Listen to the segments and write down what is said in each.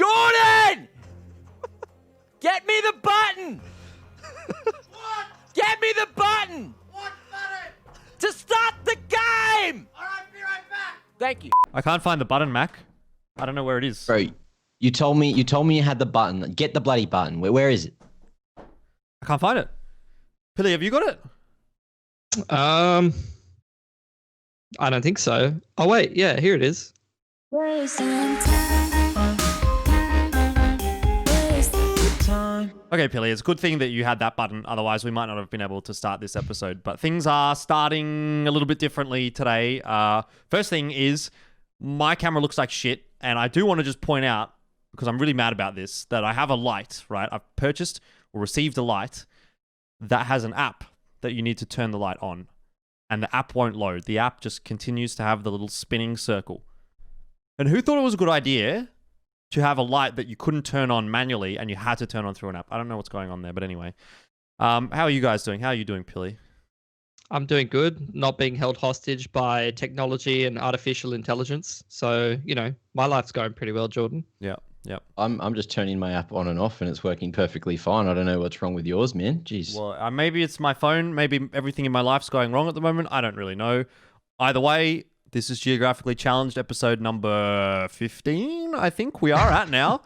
Jordan! Get me the button! What? Get me the button! What button? To start the game! Alright, be right back. Thank you. I can't find the button, Mac. I don't know where it is. Bro, you told me you had the button. Get the bloody button. Where is it? I can't find it. Pili, have you got it? I don't think so. Oh wait, yeah, here it is. Okay, Pili, it's a good thing that you had that button. Otherwise, we might not have been able to start this episode. But things are starting a little bit differently today. First thing is, my camera looks like shit. And I do want to just point out, because I'm really mad about this, that I have a light, right? I've purchased or received a light that has an app that you need to turn the light on. And the app won't load. The app just continues to have the little spinning circle. And who thought it was a good idea to have a light that you couldn't turn on manually and you had to turn on through an app? I don't know what's going on there, but anyway. How are you guys doing? How are you doing, Pili? I'm doing good, not being held hostage by technology and artificial intelligence. So, you know, my life's going pretty well, Jordan. Yeah. I'm just turning my app on and off, and it's working perfectly fine. I don't know what's wrong with yours, man. Jeez. Well, maybe it's my phone. Maybe everything in my life's going wrong at the moment. I don't really know. Either way, this is Geographically Challenged, episode number 15, I think we are at now.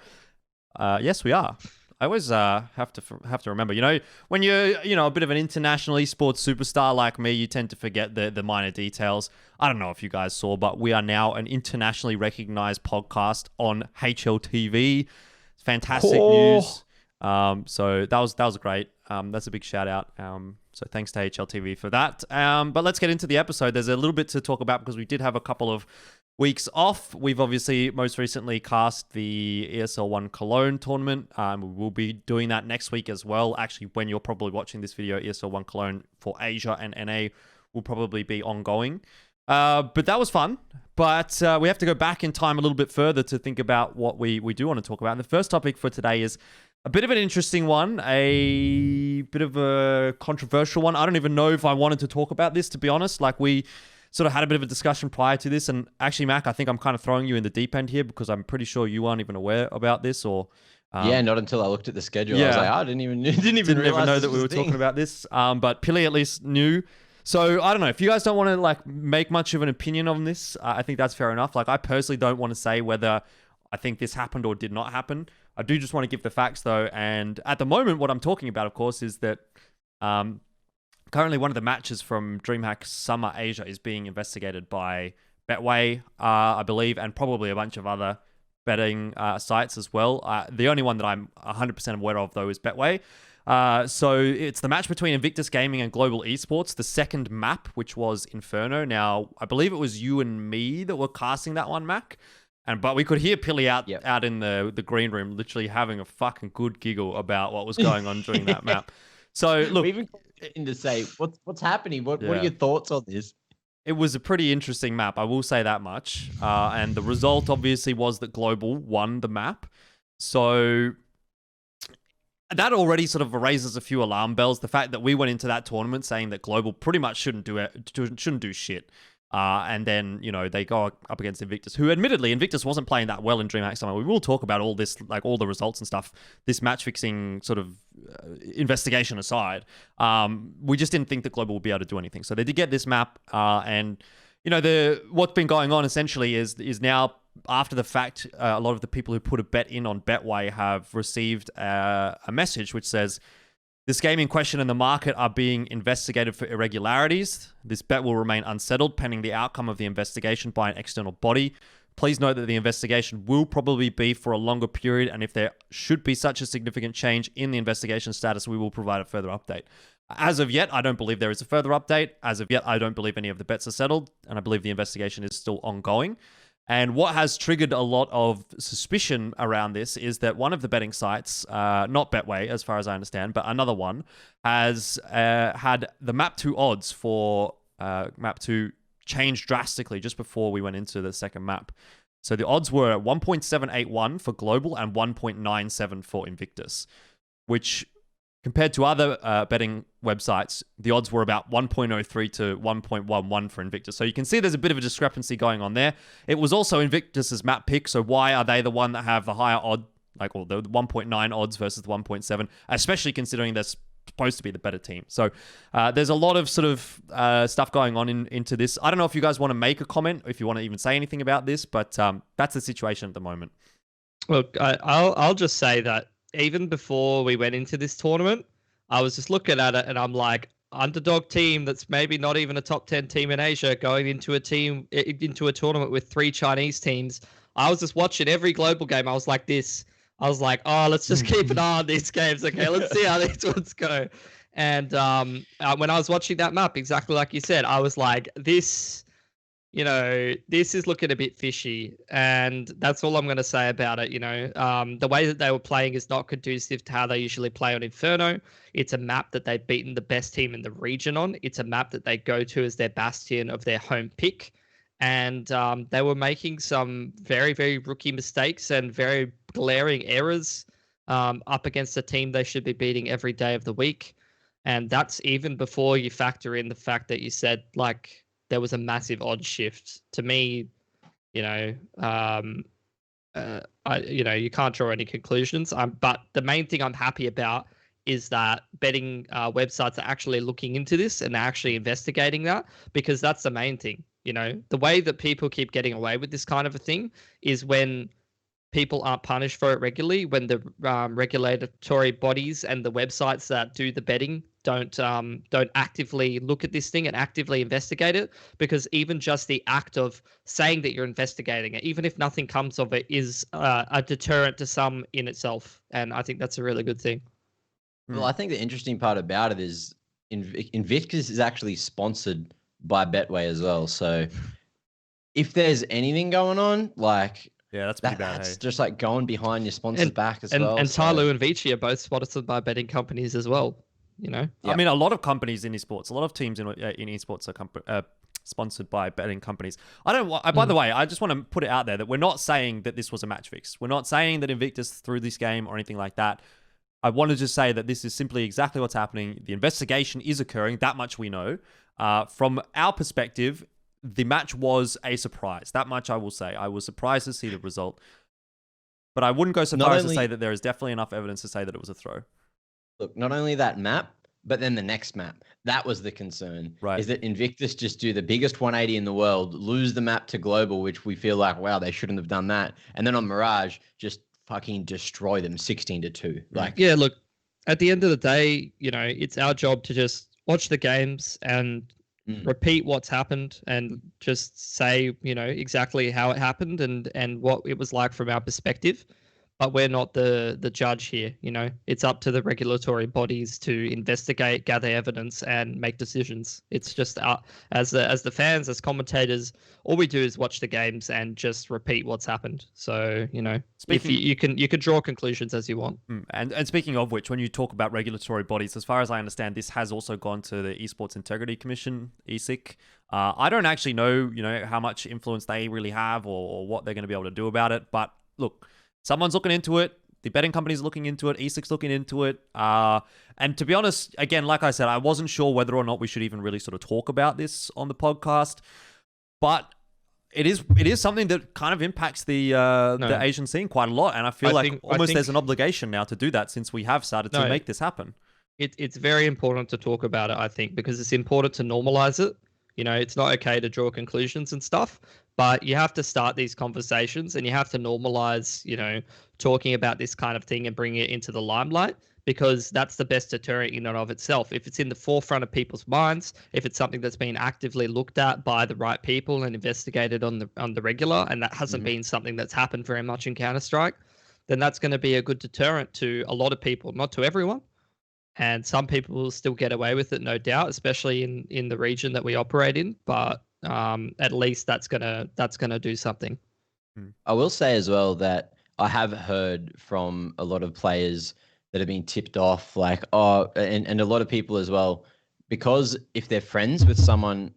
Yes, we are. I always have to remember. You know, when you're a bit of an international esports superstar like me, you tend to forget the minor details. I don't know if you guys saw, but we are now an internationally recognized podcast on HLTV. It's fantastic news. So that was great. That's a big shout out. So thanks to HLTV for that. But let's get into the episode. There's a little bit to talk about because we did have a couple of weeks off. We've obviously most recently cast the ESL 1 Cologne tournament. We'll be doing that next week as well. Actually, when you're probably watching this video, ESL 1 Cologne for Asia and NA will probably be ongoing. But that was fun. But we have to go back in time a little bit further to think about what we do want to talk about. And the first topic for today is a bit of an interesting one, a bit of a controversial one. I don't even know if I wanted to talk about this, to be honest. Like, we sort of had a bit of a discussion prior to this. And actually, Mac, I think I'm kind of throwing you in the deep end here because I'm pretty sure you aren't even aware about this. Or yeah, not until I looked at the schedule. Yeah. I was like, I didn't even know that we were talking about this. But Pili at least knew. So I don't know if you guys don't want to like make much of an opinion on this. I think that's fair enough. Like, I personally don't want to say whether I think this happened or did not happen. I do just want to give the facts though. And at the moment, what I'm talking about, of course, is that currently one of the matches from DreamHack Summer Asia is being investigated by Betway, I believe, and probably a bunch of other betting sites as well. The only one that I'm 100% aware of though is Betway. So it's the match between Invictus Gaming and Global Esports, the second map, which was Inferno. Now, I believe it was you and me that were casting that one, Mac. But we could hear Pili out in the green room literally having a fucking good giggle about what was going on during that map. So, look. We even in to say, what's happening? What are your thoughts on this? It was a pretty interesting map, I will say that much. And the result, obviously, was that Global won the map. So that already sort of raises a few alarm bells. The fact that we went into that tournament saying that Global pretty much shouldn't do shit. And then, you know, they go up against Invictus, who admittedly, Invictus wasn't playing that well in DreamHack Summer. We will talk about all this, like all the results and stuff, this match-fixing sort of investigation aside. We just didn't think that Global would be able to do anything. So they did get this map, and, you know, what's been going on essentially is now, after the fact, a lot of the people who put a bet in on Betway have received a message which says, "This gaming question and the market are being investigated for irregularities. This bet will remain unsettled pending the outcome of the investigation by an external body. Please note that the investigation will probably be for a longer period, and if there should be such a significant change in the investigation status, we will provide a further update." As of yet, I don't believe there is a further update. As of yet, I don't believe any of the bets are settled, and I believe the investigation is still ongoing. And what has triggered a lot of suspicion around this is that one of the betting sites, not Betway, as far as I understand, but another one, has had the map 2 odds for map 2 change drastically just before we went into the second map. So the odds were 1.781 for Global and 1.97 for Invictus, which compared to other betting websites, the odds were about 1.03 to 1.11 for Invictus. So you can see there's a bit of a discrepancy going on there. It was also Invictus's map pick, so why are they the one that have the higher odd, like or the 1.9 odds versus the 1.7, especially considering they're supposed to be the better team. So there's a lot of sort of stuff going on into this. I don't know if you guys want to make a comment, or if you want to even say anything about this, but that's the situation at the moment. Look, I'll just say that even before we went into this tournament, I was just looking at it and I'm like, underdog team that's maybe not even a top 10 team in Asia going into a tournament with 3 Chinese teams. I was just watching every global game. I was like this. I was like, oh, let's just keep an eye on these games. Okay, let's see how these ones go. And when I was watching that map, exactly like you said, I was like, this is looking a bit fishy. And that's all I'm going to say about it. The way that they were playing is not conducive to how they usually play on Inferno. It's a map that they've beaten the best team in the region on. It's a map that they go to as their bastion of their home pick. And they were making some very, very rookie mistakes and very glaring errors up against a team they should be beating every day of the week. And that's even before you factor in the fact that you said, like, there was a massive odd shift. To me, you can't draw any conclusions. But the main thing I'm happy about is that betting websites are actually looking into this and actually investigating that, because that's the main thing. The way that people keep getting away with this kind of a thing is when people aren't punished for it regularly, when the regulatory bodies and the websites that do the betting don't actively look at this thing and actively investigate it, because even just the act of saying that you're investigating it, even if nothing comes of it, is a deterrent to some in itself. And I think that's a really good thing. Well, I think the interesting part about it is Invictus is actually sponsored by Betway as well. So if there's anything going on, like, yeah, that's pretty bad. That's just like going behind your sponsors back as well. And Tyloo and Vici are both sponsored by betting companies as well. Yep. I mean, a lot of companies in esports, a lot of teams in esports are sponsored by betting companies. By the way, I just want to put it out there that we're not saying that this was a match fix. We're not saying that Invictus threw this game or anything like that. I want to just say that this is simply exactly what's happening. The investigation is occurring. That much we know. From our perspective, the match was a surprise. That much I will say. I was surprised to see the result. But I wouldn't go so far as to say that there is definitely enough evidence to say that it was a throw. Look, not only that map, but then the next map. That was the concern. Right. Is that Invictus just do the biggest 180 in the world, lose the map to Global, which we feel like, wow, they shouldn't have done that. And then on Mirage, just fucking destroy them 16-2. Like, yeah, look, at the end of the day, it's our job to just watch the games and repeat what's happened and just say, exactly how it happened and what it was like from our perspective. But we're not the judge here. It's up to the regulatory bodies to investigate, gather evidence, and make decisions. It's just as the fans, as commentators, all we do is watch the games and just repeat what's happened. So if you can draw conclusions as you want. And speaking of which, when you talk about regulatory bodies, as far as I understand, this has also gone to the Esports Integrity Commission, ESIC. I don't actually know, how much influence they really have or what they're going to be able to do about it. But look. Someone's looking into it. The betting company's looking into it. ESIC's looking into it. And to be honest, again, like I said, I wasn't sure whether or not we should even really sort of talk about this on the podcast. But it is something that kind of impacts the Asian scene quite a lot. And I feel like there's an obligation now to do that since we have started to make this happen. It's very important to talk about it, I think, because it's important to normalize it. It's not okay to draw conclusions and stuff, but you have to start these conversations and you have to normalize, talking about this kind of thing and bring it into the limelight, because that's the best deterrent in and of itself. If it's in the forefront of people's minds, if it's something that's been actively looked at by the right people and investigated on the regular, and that hasn't been something that's happened very much in Counter-Strike, then that's going to be a good deterrent to a lot of people, not to everyone. And some people will still get away with it, no doubt, especially in the region that we operate in. But at least that's gonna do something. I will say as well that I have heard from a lot of players that have been tipped off, and a lot of people as well, because if they're friends with someone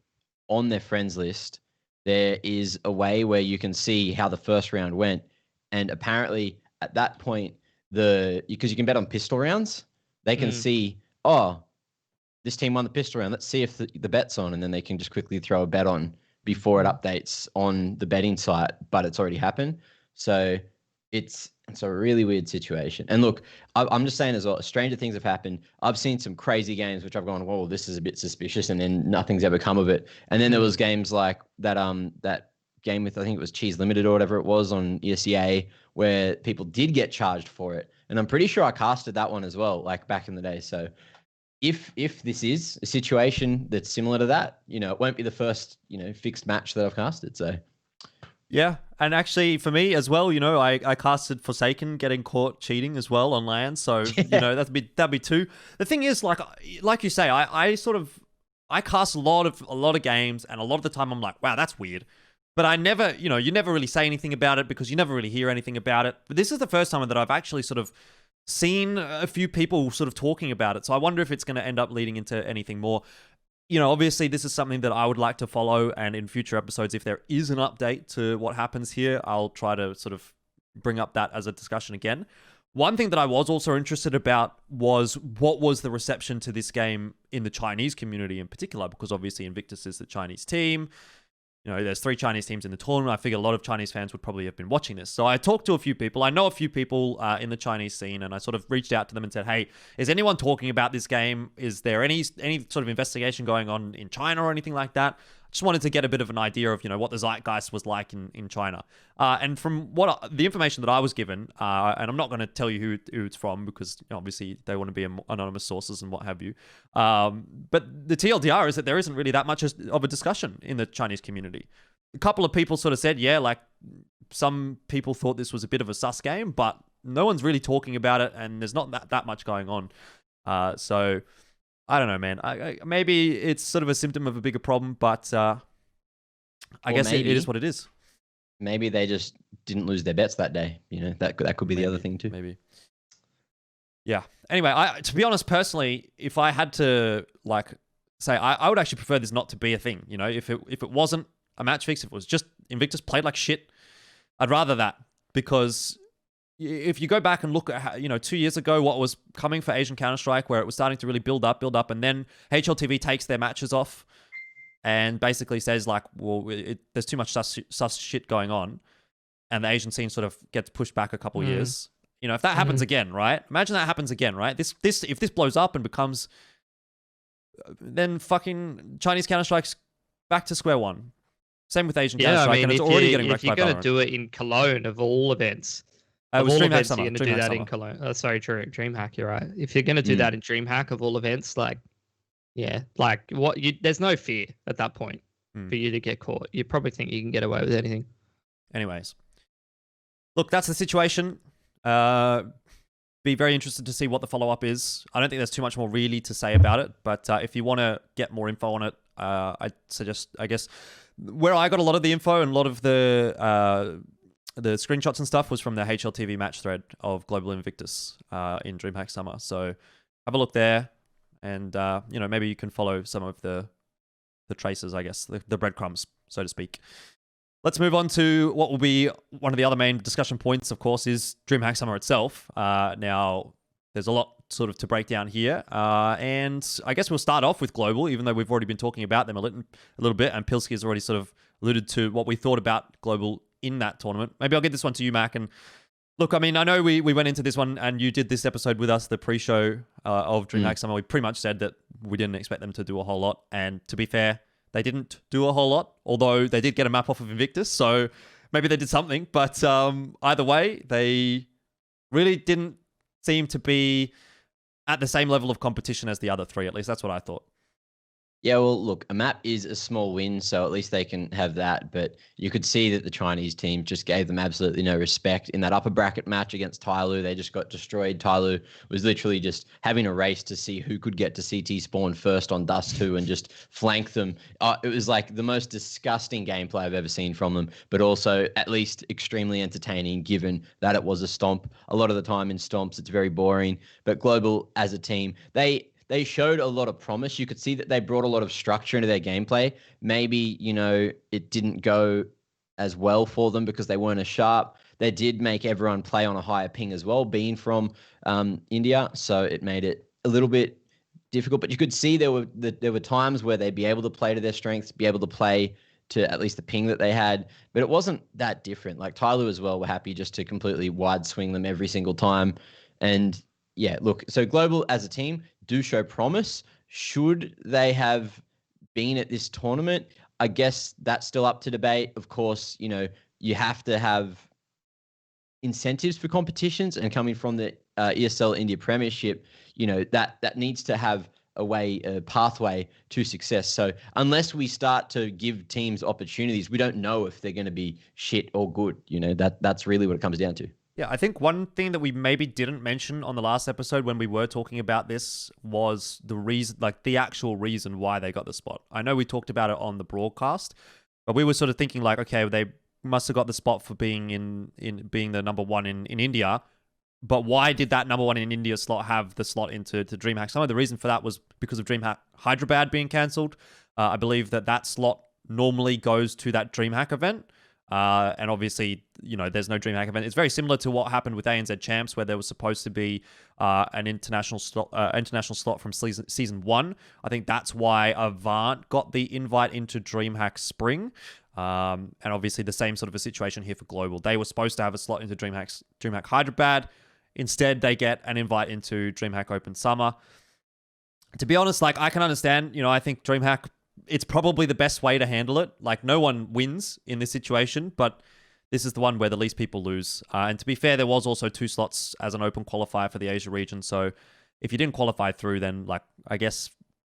on their friends list, there is a way where you can see how the first round went. And apparently at that point, because you can bet on pistol rounds, They can see, oh, this team won the pistol round. Let's see if the bet's on, and then they can just quickly throw a bet on before it updates on the betting site, but it's already happened. So it's a really weird situation. And look, I'm just saying as well, stranger things have happened. I've seen some crazy games which I've gone, whoa, this is a bit suspicious, and then nothing's ever come of it. And then there was games like that that game with, I think it was Cheese Limited or whatever it was on ESEA, where people did get charged for it. And I'm pretty sure I casted that one as well, like back in the day. So if this is a situation that's similar to that, it won't be the first, fixed match that I've casted. So yeah, and actually for me as well, I casted Forsaken getting caught cheating as well on LAN. So that'd be two. The thing is, like you say, I cast a lot of games, and a lot of the time I'm like, wow, that's weird. But I never, you never really say anything about it because you never really hear anything about it. But this is the first time that I've actually sort of seen a few people sort of talking about it. So I wonder if it's going to end up leading into anything more. Obviously this is something that I would like to follow, and in future episodes, if there is an update to what happens here, I'll try to sort of bring up that as a discussion again. One thing that I was also interested about was what was the reception to this game in the Chinese community in particular, because obviously Invictus is the Chinese team. There's 3 Chinese teams in the tournament. I figure a lot of Chinese fans would probably have been watching this. So I talked to a few people. I know a few people in the Chinese scene, and I sort of reached out to them and said, hey, is anyone talking about this game? Is there any sort of investigation going on in China or anything like that? Just wanted to get a bit of an idea of, what the zeitgeist was like in China. And from the information that I was given, and I'm not going to tell you who it's from because obviously they want to be anonymous sources and what have you. But the TLDR is that there isn't really that much of a discussion in the Chinese community. A couple of people sort of said, yeah, like some people thought this was a bit of a sus game, but no one's really talking about it, and there's not that much going on. So I don't know, man. Maybe it's sort of a symptom of a bigger problem, but I guess it is what it is. Maybe they just didn't lose their bets that day. That could be the other thing too. Maybe. Yeah. Anyway, to be honest, personally, if I had to say, I would actually prefer this not to be a thing. If it wasn't a match fix, if it was just Invictus played like shit, I'd rather that, because if you go back and look at how, 2 years ago, what was coming for Asian Counter-Strike, where it was starting to really build up, and then HLTV takes their matches off and basically says like, well, there's too much sus shit going on, and the Asian scene sort of gets pushed back a couple years. If that happens again, right? Imagine that happens again, right? If this blows up and becomes, then fucking Chinese Counter-Strike's back to square one. Same with Asian Counter-Strike, and it's already getting wrecked by Valorant. If you're going to do it in Cologne, of all events, it was DreamHack Summer. You're going to do that in Cologne. Sorry, DreamHack. You're right. If you're going to do that in DreamHack, of all events, there's no fear at that point for you to get caught. You probably think you can get away with anything. Anyways, look, that's the situation. Be very interested to see what the follow-up is. I don't think there's too much more really to say about it, but if you want to get more info on it, I'd suggest, I guess, where I got a lot of the info and a lot of the screenshots and stuff was from the HLTV match thread of Global Invictus in DreamHack Summer. So have a look there, and maybe you can follow some of the traces, I guess, the breadcrumbs, so to speak. Let's move on to what will be one of the other main discussion points, of course, is DreamHack Summer itself. Now, there's a lot sort of to break down here, and I guess we'll start off with Global, even though we've already been talking about them a little bit, and Pilsky has already sort of alluded to what we thought about Global in that tournament. Maybe I'll get this one to you, Mac. And look, I mean, I know we went into this one, and you did this episode with us, the pre-show of DreamHack Summer. We pretty much said that we didn't expect them to do a whole lot, and to be fair, they didn't do a whole lot, although they did get a map off of Invictus, so maybe they did something. But either way, they really didn't seem to be at the same level of competition as the other three. At least that's what I thought. Yeah, well, look, a map is a small win, so at least they can have that. But you could see that the Chinese team just gave them absolutely no respect. In that upper bracket match against Tyloo, they just got destroyed. Tyloo was literally just having a race to see who could get to CT spawn first on Dust 2 and just flank them. It was like the most disgusting gameplay I've ever seen from them, but also at least extremely entertaining given that it was a stomp. A lot of the time in stomps, it's very boring. But Global, as a team, they showed a lot of promise. You could see that they brought a lot of structure into their gameplay. Maybe, it didn't go as well for them because they weren't as sharp. They did make everyone play on a higher ping as well, being from India. So it made it a little bit difficult, but you could see there were times where they'd be able to play to their strengths, be able to play to at least the ping that they had, but it wasn't that different. Like Tyloo as well were happy just to completely wide swing them every single time. And yeah, look, so Global as a team do show promise. Should they have been at this tournament? I guess that's still up to debate. Of course, you have to have incentives for competitions, and coming from the ESL India Premiership, that needs to have a pathway to success. So unless we start to give teams opportunities, we don't know if they're going to be shit or good. That's really what it comes down to. Yeah, I think one thing that we maybe didn't mention on the last episode when we were talking about this was the reason, like the actual reason why they got the spot. I know we talked about it on the broadcast, but we were sort of thinking like, okay, they must have got the spot for being in being the number one in India. But why did that number one in India slot have the slot into DreamHack? Some of the reason for that was because of DreamHack Hyderabad being cancelled. I believe that slot normally goes to that DreamHack event. And obviously, there's no DreamHack event. It's very similar to what happened with ANZ Champs, where there was supposed to be an international slot from season 1. I think that's why Avant got the invite into DreamHack Spring. And obviously the same sort of a situation here for Global. They were supposed to have a slot into DreamHack Hyderabad. Instead, they get an invite into DreamHack Open Summer. To be honest, like I can understand, I think DreamHack, it's probably the best way to handle it. Like no one wins in this situation, but this is the one where the least people lose. And to be fair, there was also 2 slots as an open qualifier for the Asia region. So if you didn't qualify through, then like, I guess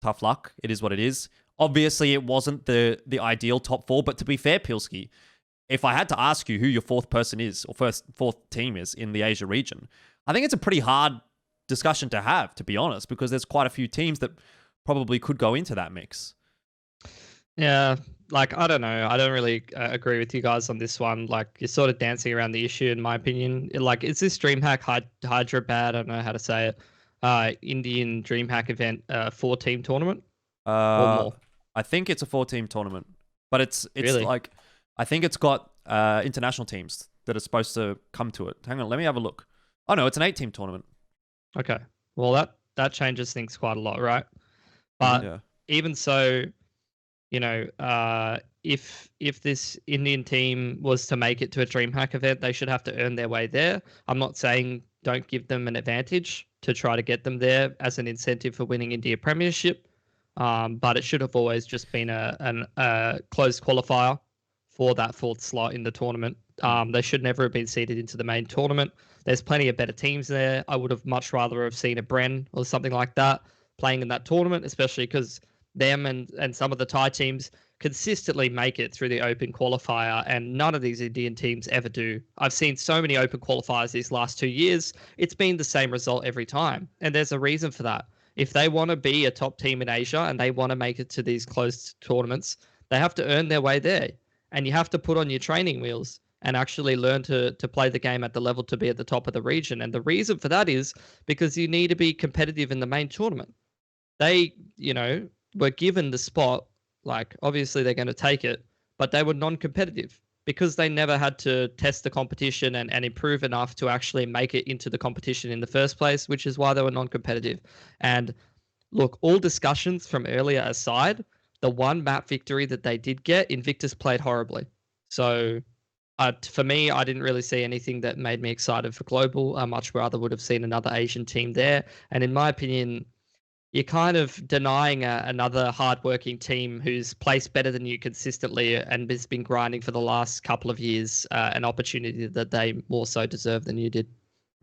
tough luck. It is what it is. Obviously, it wasn't the ideal top 4, but to be fair, Pilski, if I had to ask you who your fourth person is, or fourth team is in the Asia region, I think it's a pretty hard discussion to have, to be honest, because there's quite a few teams that probably could go into that mix. Yeah, like, I don't know. I don't really agree with you guys on this one. Like, you're sort of dancing around the issue, in my opinion. Like, is this DreamHack Hyderabad, I don't know how to say it, Indian DreamHack event 4-team tournament? Or more? I think it's a 4-team tournament, but it's Really? like, I think it's got international teams that are supposed to come to it. Hang on, let me have a look. Oh no, it's an 8-team tournament. Okay. Well, that changes things quite a lot, right? But Yeah. even so, if this Indian team was to make it to a DreamHack event, they should have to earn their way there. I'm not saying don't give them an advantage to try to get them there as an incentive for winning India Premiership, but it should have always just been a closed qualifier for that 4th slot in the tournament. They should never have been seeded into the main tournament. There's plenty of better teams there. I would have much rather have seen a Bren or something like that playing in that tournament, especially because them and some of the Thai teams consistently make it through the open qualifier, and none of these Indian teams ever do. I've seen so many open qualifiers these last 2 years. It's been the same result every time, and there's a reason for that. If they want to be a top team in Asia and they want to make it to these closed tournaments, they have to earn their way there, and you have to put on your training wheels and actually learn to play the game at the level to be at the top of the region. And the reason for that is because you need to be competitive in the main tournament. They, were given the spot, like obviously they're going to take it, but they were non-competitive because they never had to test the competition and improve enough to actually make it into the competition in the first place, which is why they were non-competitive. And look, all discussions from earlier aside, the one map victory that they did get, Invictus played horribly. So for me, I didn't really see anything that made me excited for Global. I much rather would have seen another Asian team there. And in my opinion, you're kind of denying another hardworking team who's placed better than you consistently and has been grinding for the last couple of years an opportunity that they more so deserve than you did.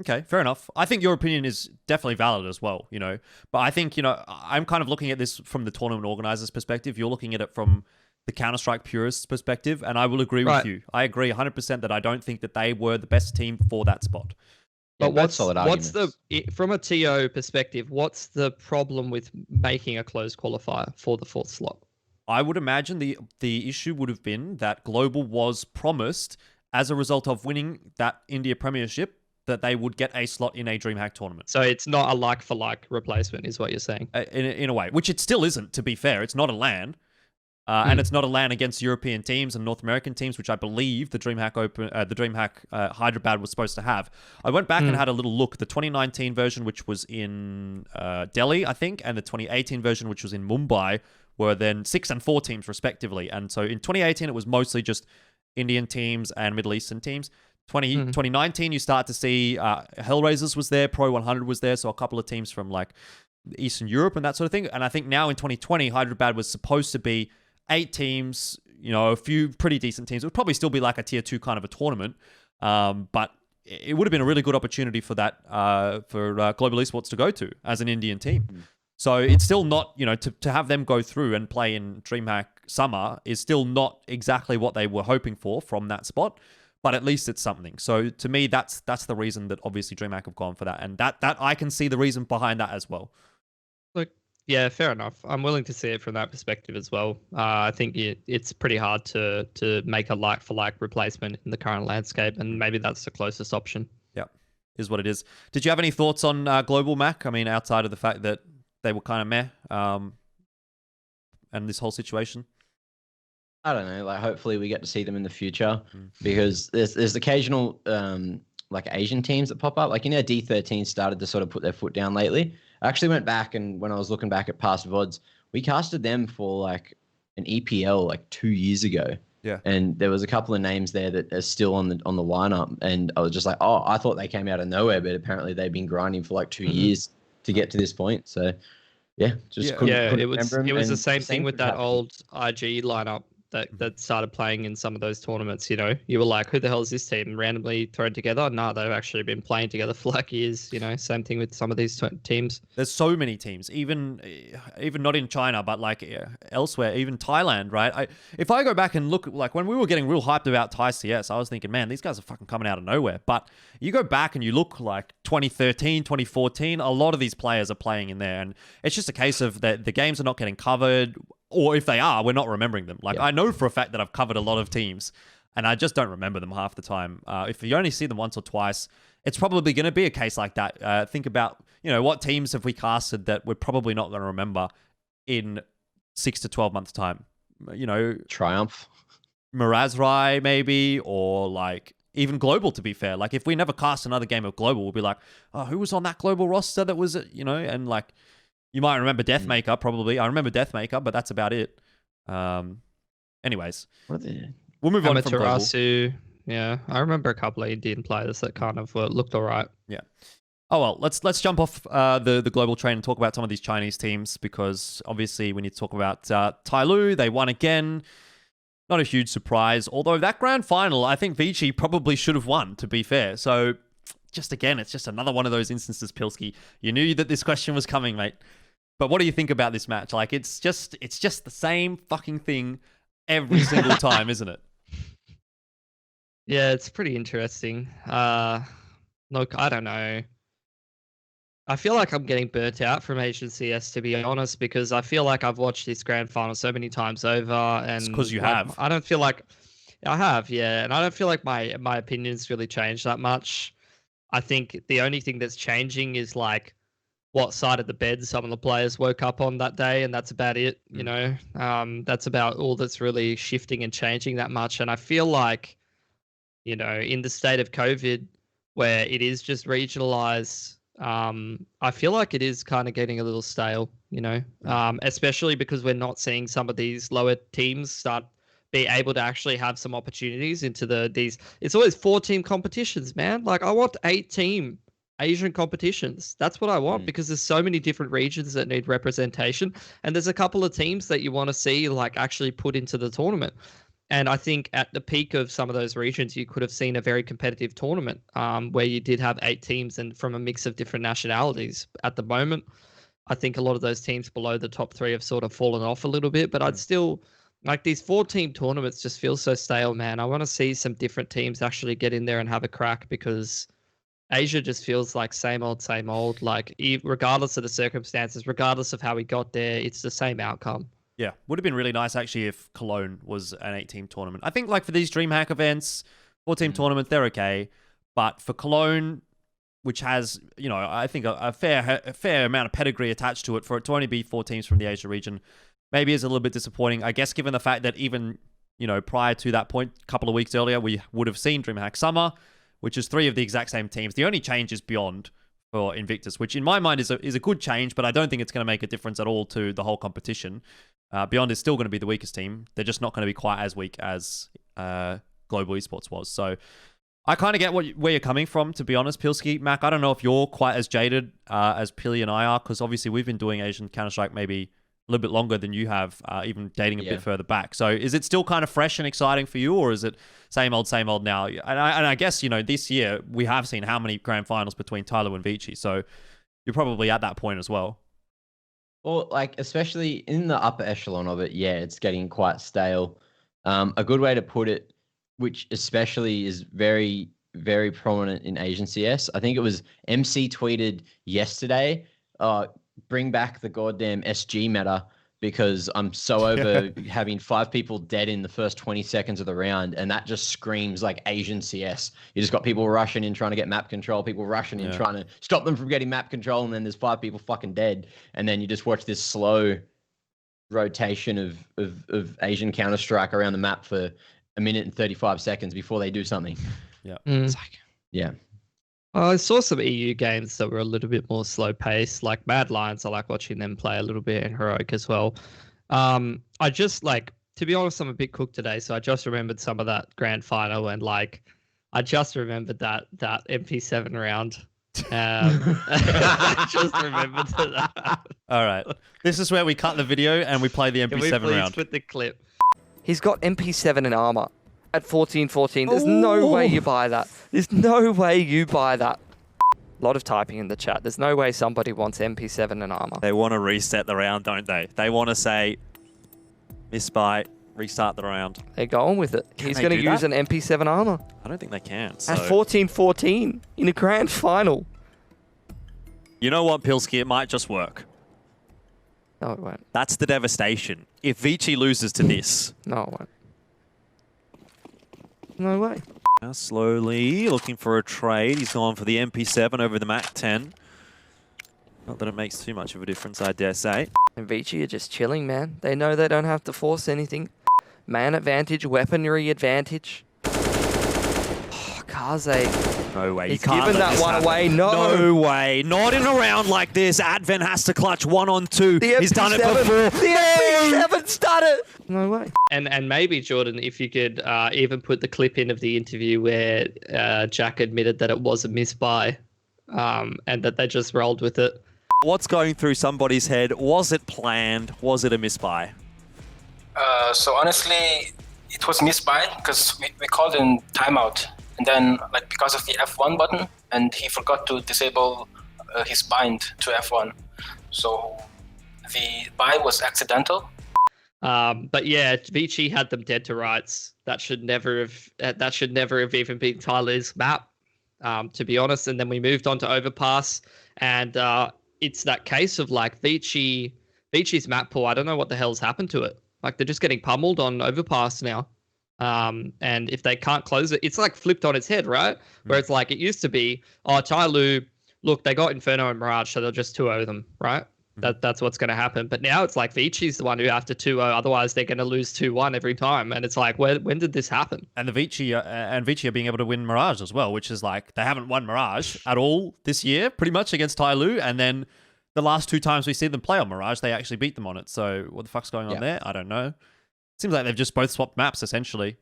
Okay, fair enough. I think your opinion is definitely valid as well, But I think, I'm kind of looking at this from the tournament organizer's perspective. You're looking at it from the Counter-Strike purist's perspective, and I will agree with you. I agree 100% that I don't think that they were the best team for that spot. But Yeah, what's from a TO perspective, what's the problem with making a closed qualifier for the 4th slot? I would imagine the issue would have been that Global was promised, as a result of winning that India Premiership, that they would get a slot in a DreamHack tournament. So it's not a like-for-like replacement, is what you're saying? In a way, which it still isn't, to be fair. It's not a LAN. And it's not a LAN against European teams and North American teams, which I believe the DreamHack Hyderabad was supposed to have. I went back and had a little look. The 2019 version, which was in Delhi, I think, and the 2018 version, which was in Mumbai, were then 6 and 4 teams respectively. And so in 2018, it was mostly just Indian teams and Middle Eastern teams. 2019, you start to see Hellraisers was there, Pro 100 was there, so a couple of teams from like Eastern Europe and that sort of thing. And I think now in 2020, Hyderabad was supposed to be 8 teams, a few pretty decent teams. It would probably still be like a tier 2 kind of a tournament, but it would have been a really good opportunity for that for Global Esports to go to as an Indian team. So it's still not, to have them go through and play in DreamHack Summer is still not exactly what they were hoping for from that spot, but at least it's something. So to me, that's the reason that obviously DreamHack have gone for that, and that I can see the reason behind that as well. Yeah, fair enough. I'm willing to see it from that perspective as well. I think it's pretty hard to make a like-for-like replacement in the current landscape, and maybe that's the closest option. Yeah, is what it is. Did you have any thoughts on Global Mac? I mean, outside of the fact that they were kind of meh, and this whole situation? I don't know. Like, hopefully we get to see them in the future because there's occasional like Asian teams that pop up. Like, D13 started to sort of put their foot down lately. I actually went back, and when I was looking back at past VODs, we casted them for like an EPL like 2 years ago. Yeah. And there was a couple of names there that are still on the lineup, and I was just like, oh, I thought they came out of nowhere, but apparently they've been grinding for like 2 years to get to this point. So yeah, couldn't it was remember 'em. the And same thing with that happened. old IG lineup that started playing in some of those tournaments. You were like, who the hell is this team randomly thrown together? No, they've actually been playing together for like years. Same thing with some of these teams. There's so many teams, even not in China, but like elsewhere, even Thailand, right? If I go back and look, like when we were getting real hyped about Thai CS, I was thinking, man, these guys are fucking coming out of nowhere. But you go back and you look like 2013, 2014, a lot of these players are playing in there, and it's just a case of the games are not getting covered. Or if they are, we're not remembering them. Like, I know for a fact that I've covered a lot of teams, and I just don't remember them half the time. If you only see them once or twice, it's probably going to be a case like that. Think about, what teams have we casted that we're probably not going to remember in 6 to 12 months' time? Triumph. Murazrai, maybe, or like even Global, to be fair. Like, if we never cast another game of Global, we'll be like, oh, who was on that Global roster that was, and like, you might remember Deathmaker, probably. I remember Deathmaker, but that's about it. Anyways, we'll move on from Global. Yeah, I remember a couple of Indian players that kind of looked all right. Yeah. Oh, well, let's jump off the Global train and talk about some of these Chinese teams, because obviously we need to talk about Tyloo. They won again. Not a huge surprise, although that grand final, I think Vici probably should have won, to be fair. So, just again, it's just another one of those instances, Pilsky. You knew that this question was coming, mate. But what do you think about this match? Like, it's just the same fucking thing every single time, isn't it? Yeah, it's pretty interesting. Look, I don't know. I feel like I'm getting burnt out from Asian CS, to be honest, because I feel like I've watched this grand final so many times over, and because you have. I don't feel like I have, yeah, and I don't feel like my opinions really changed that much. I think the only thing that's changing is like what side of the bed some of the players woke up on that day, and that's about it. That's about all that's really shifting and changing that much. And I feel like, in the state of COVID, where it is just regionalized, I feel like it is kind of getting a little stale. Especially because we're not seeing some of these lower teams be able to actually have some opportunities into these. It's always 4-team competitions, man. Like, I want 8-team Asian competitions. That's what I want, because there's so many different regions that need representation, and there's a couple of teams that you want to see like actually put into the tournament. And I think at the peak of some of those regions, you could have seen a very competitive tournament where you did have 8 teams and from a mix of different nationalities. At the moment, I think a lot of those teams below the top 3 have sort of fallen off a little bit, but I'd still like these 4-team tournaments just feel so stale, man. I want to see some different teams actually get in there and have a crack, because Asia just feels like same old, same old. Like, regardless of the circumstances, regardless of how we got there, it's the same outcome. Yeah, would have been really nice actually if Cologne was an 8-team tournament. I think like for these DreamHack events, 4-team tournaments, they're okay. But for Cologne, which has, I think a fair amount of pedigree attached to it, for it to only be 4 teams from the Asia region maybe is a little bit disappointing. I guess given the fact that even, prior to that point, a couple of weeks earlier, we would have seen DreamHack Summer, which is 3 of the exact same teams. The only change is Beyond for Invictus, which in my mind is a good change, but I don't think it's going to make a difference at all to the whole competition. Beyond is still going to be the weakest team. They're just not going to be quite as weak as Global Esports was. So I kind of get where you're coming from, to be honest, Pilski. Mac, I don't know if you're quite as jaded as Pili and I are, because obviously we've been doing Asian Counter-Strike maybe a little bit longer than you have, even dating a bit further back. So is it still kind of fresh and exciting for you, or is it same old now? And I guess, this year we have seen how many grand finals between Tyloo and Vici. So you're probably at that point as well. Well, especially in the upper echelon of it, it's getting quite stale. A good way to put it, which especially is very, very prominent in Asian CS, I think it was MC tweeted yesterday, bring back the goddamn SG meta, because I'm so over having 5 people dead in the first 20 seconds of the round, and that just screams like Asian CS. You just got people rushing in trying to get map control, people rushing in trying to stop them from getting map control, and then there's 5 people fucking dead, and then you just watch this slow rotation of Asian Counter-Strike around the map for 1 minute and 35 seconds before they do something. Yeah. It's I saw some EU games that were a little bit more slow paced, like Mad Lions. I like watching them play a little bit, in Heroic as well. I just to be honest, I'm a bit cooked today, so I just remembered some of that grand final, and I just remembered that MP7 round. I just remembered that. All right, this is where we cut the video and we play the MP7 Can we please round. put the clip? He's got MP7 and armor at 14-14. There's no way you buy that. There's no way you buy that. A lot of typing in the chat. There's no way somebody wants MP7 and armor. They want to reset the round, don't they? They want to say, miss by, restart the round. They're going with it. He's they going to do use that? an MP7 armor I don't think they can. So. at 14-14 in a grand final. You know what, Pilski? It might just work. No, it won't. That's the devastation. If Vici loses to this. No, it won't. No way. Now slowly looking for a trade. He's gone for the MP7 over the Mac 10. Not that it makes too much of a difference, I dare say. And Vici are just chilling, man. They know they don't have to force anything. Man advantage, weaponry advantage. Oh, Kaze. No way. He's you can't given let that this one happen. away. No. way. Not in a round like this. Advent has to clutch 1-on-2. The He's done it MP7 before. The MP7's done it. No way. And maybe, Jordan, if you could even put the clip in of the interview where Jack admitted that it was a misbuy, and that they just rolled with it. What's going through somebody's head? Was it planned? Was it a misbuy? So honestly, it was misbuy because we called in timeout, and then because of the F1 button, and he forgot to disable his bind to F1, so the buy was accidental. But yeah, Vici had them dead to rights. That should never have even been Tyloo's map, to be honest. And then we moved on to Overpass, and it's that case of Vici's map pool. I don't know what the hell's happened to it. They're just getting pummeled on Overpass now. And if they can't close it, it's flipped on its head, right? Where it's it used to be, Tyloo, look, they got Inferno and Mirage, so they'll just 2-0 them, right? That's what's going to happen. But now it's Vici's the one who have to 2-0, otherwise they're going to lose 2-1 every time. And it's when did this happen? And the Vici are being able to win Mirage as well, which is they haven't won Mirage at all this year, pretty much against Tyloo. And then the last 2 times we see them play on Mirage, they actually beat them on it. So what the fuck's going on there? I don't know. Seems like they've just both swapped maps essentially.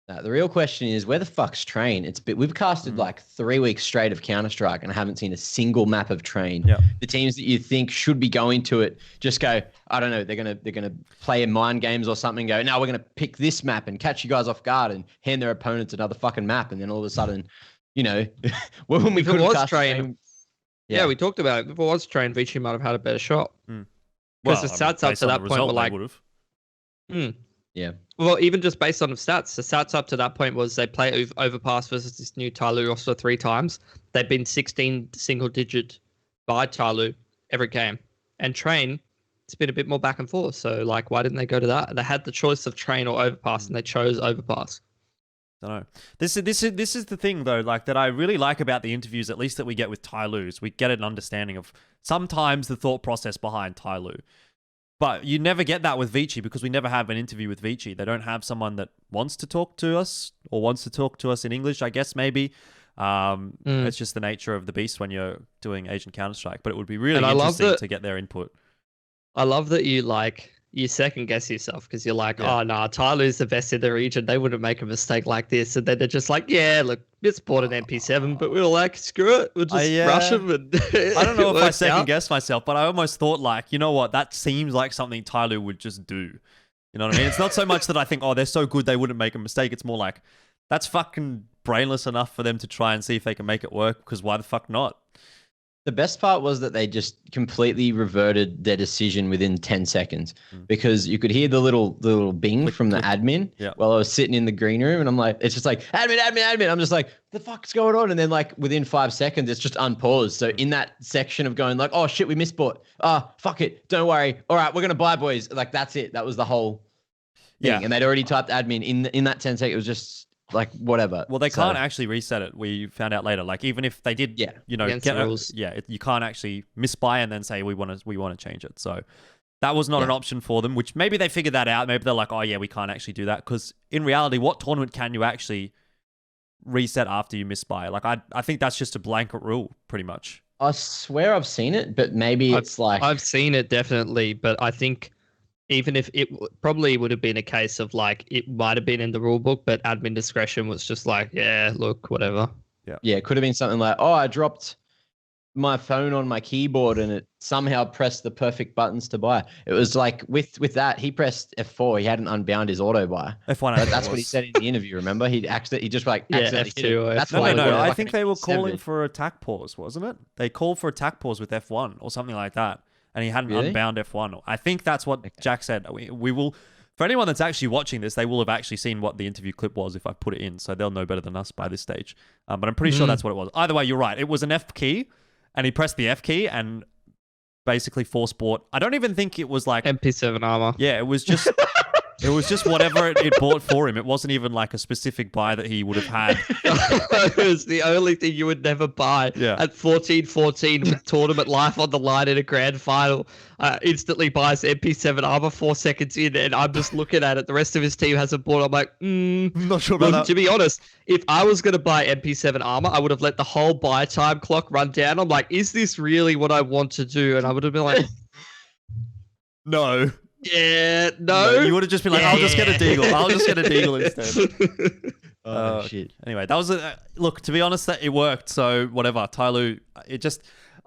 The real question is, where the fuck's Train? We've casted 3 weeks straight of Counter-Strike and I haven't seen a single map of Train. Yep. The teams that you think should be going to it just go, I don't know, they're gonna play in mind games or something, go, no, we're gonna pick this map and catch you guys off guard and hand their opponents another fucking map, and then all of a sudden, when we could have Train. Yeah, we talked about it. If it was Train, Vici might have had a better shot. Because the stats up to that point were Yeah. Well, even just based on the stats up to that point was they play Overpass versus this new Tyloo roster 3 times. They've been 16 single-digit by Tyloo every game. And Train, it's been a bit more back and forth. So, why didn't they go to that? They had the choice of Train or Overpass, and they chose Overpass. I don't know. This is the thing though, that I really like about the interviews, at least that we get with Tyloo, is we get an understanding of sometimes the thought process behind Tyloo. But you never get that with Vici because we never have an interview with Vici. They don't have someone that wants to talk to us or wants to talk to us in English, I guess, maybe. It's just the nature of the beast when you're doing Asian Counter-Strike. But it would be really interesting to get their input. I love that you second guess yourself because you're like, oh, nah, Tyloo's the best in the region. They wouldn't make a mistake like this. And then they're just like, yeah, look, it's bought an MP7, but we were like, screw it. We'll just rush them. And I don't know if I second guess myself, but I almost thought like, you know what? That seems like something Tyloo would just do. You know what I mean? It's not so much that I think, oh, they're so good they wouldn't make a mistake. It's more like, that's fucking brainless enough for them to try and see if they can make it work because why the fuck not? The best part was that they just completely reverted their decision within 10 seconds because you could hear the little bing from the admin while I was sitting in the green room. And I'm like, it's just like, admin. I'm just like, the fuck's going on? And then like within 5 seconds, it's just unpaused. So in that section of going like, oh shit, we misbought. Fuck it. Don't worry. All right, we're going to buy, boys. Like, that's it. That was the whole thing. Yeah. And they'd already typed admin in that 10 seconds. It was just like whatever. Well, they can't actually reset it. We found out later. Like even if they did, you know, you can't actually misbuy and then say we want to change it. So that was not an option for them. Which maybe they figured that out. Maybe they're like, oh yeah, we can't actually do that because in reality, what tournament can you actually reset after you misbuy? Like I think that's just a blanket rule, pretty much. I swear I've seen it, but maybe it's like I've seen it definitely, but I think. Even if it probably would have been a case of like it might have been in the rule book, but admin discretion was just like, yeah, look, whatever. Yeah, it could have been something like, oh, I dropped my phone on my keyboard and it somehow pressed the perfect buttons to buy. It was like with that, he pressed F4. He hadn't unbound his auto buy. F1. That's what he said in the interview. Remember, he just like accidentally hit it. That's why. No. I think they were calling for attack pause, wasn't it? They called for attack pause with F1 or something like that. And he hadn't unbound F1. I think that's what Jack said. We will, for anyone that's actually watching this, they will have actually seen what the interview clip was if I put it in. So they'll know better than us by this stage. But I'm pretty sure that's what it was. Either way, you're right. It was an F key and he pressed the F key and basically force bought. I don't even think it was like MP7 armor. Yeah, it was just it was just whatever it bought for him. It wasn't even like a specific buy that he would have had. It was the only thing you would never buy at 14-14 with tournament life on the line in a grand final. Instantly buys MP7 armor 4 seconds in, and I'm just looking at it. The rest of his team hasn't bought. I'm like, I'm not sure about that. To be honest, if I was going to buy MP7 armor, I would have let the whole buy time clock run down. I'm like, is this really what I want to do? And I would have been like, no. Yeah, no. You would have just been like, I'll just get a deagle. I'll just get a deagle instead. Oh, shit. Anyway, that was look, to be honest, that it worked. So whatever, Tyloo, it just,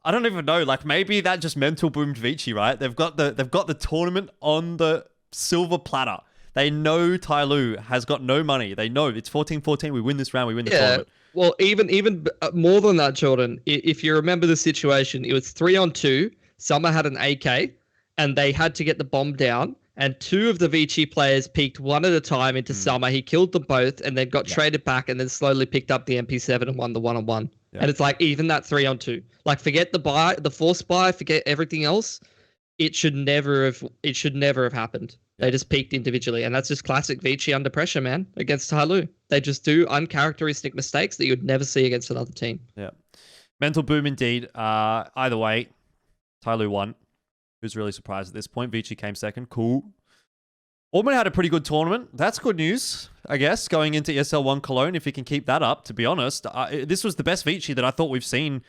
I don't even know. Like maybe that just mental boomed Vici, right? They've got the tournament on the silver platter. They know Tyloo has got no money. They know it's 14-14. We win this round. We win the tournament. Well, even more than that, Jordan. If you remember the situation, it was 3-on-2. Summer had an AK. And they had to get the bomb down. And 2 of the Vici players peeked one at a time into Summer. He killed them both and then got traded back and then slowly picked up the MP7 and won the 1-on-1. Yeah. And it's like even that 3-on-2. Like forget the force buy, forget everything else. It should never have happened. Yeah. They just peaked individually. And that's just classic Vici under pressure, man, against Tyloo. They just do uncharacteristic mistakes that you'd never see against another team. Yeah. Mental boom indeed. Either way, Tyloo won. Who's really surprised at this point? Vici came second. Cool. Orban had a pretty good tournament. That's good news, I guess, going into ESL1 Cologne, if he can keep that up, to be honest. This was the best Vici that I thought we've seen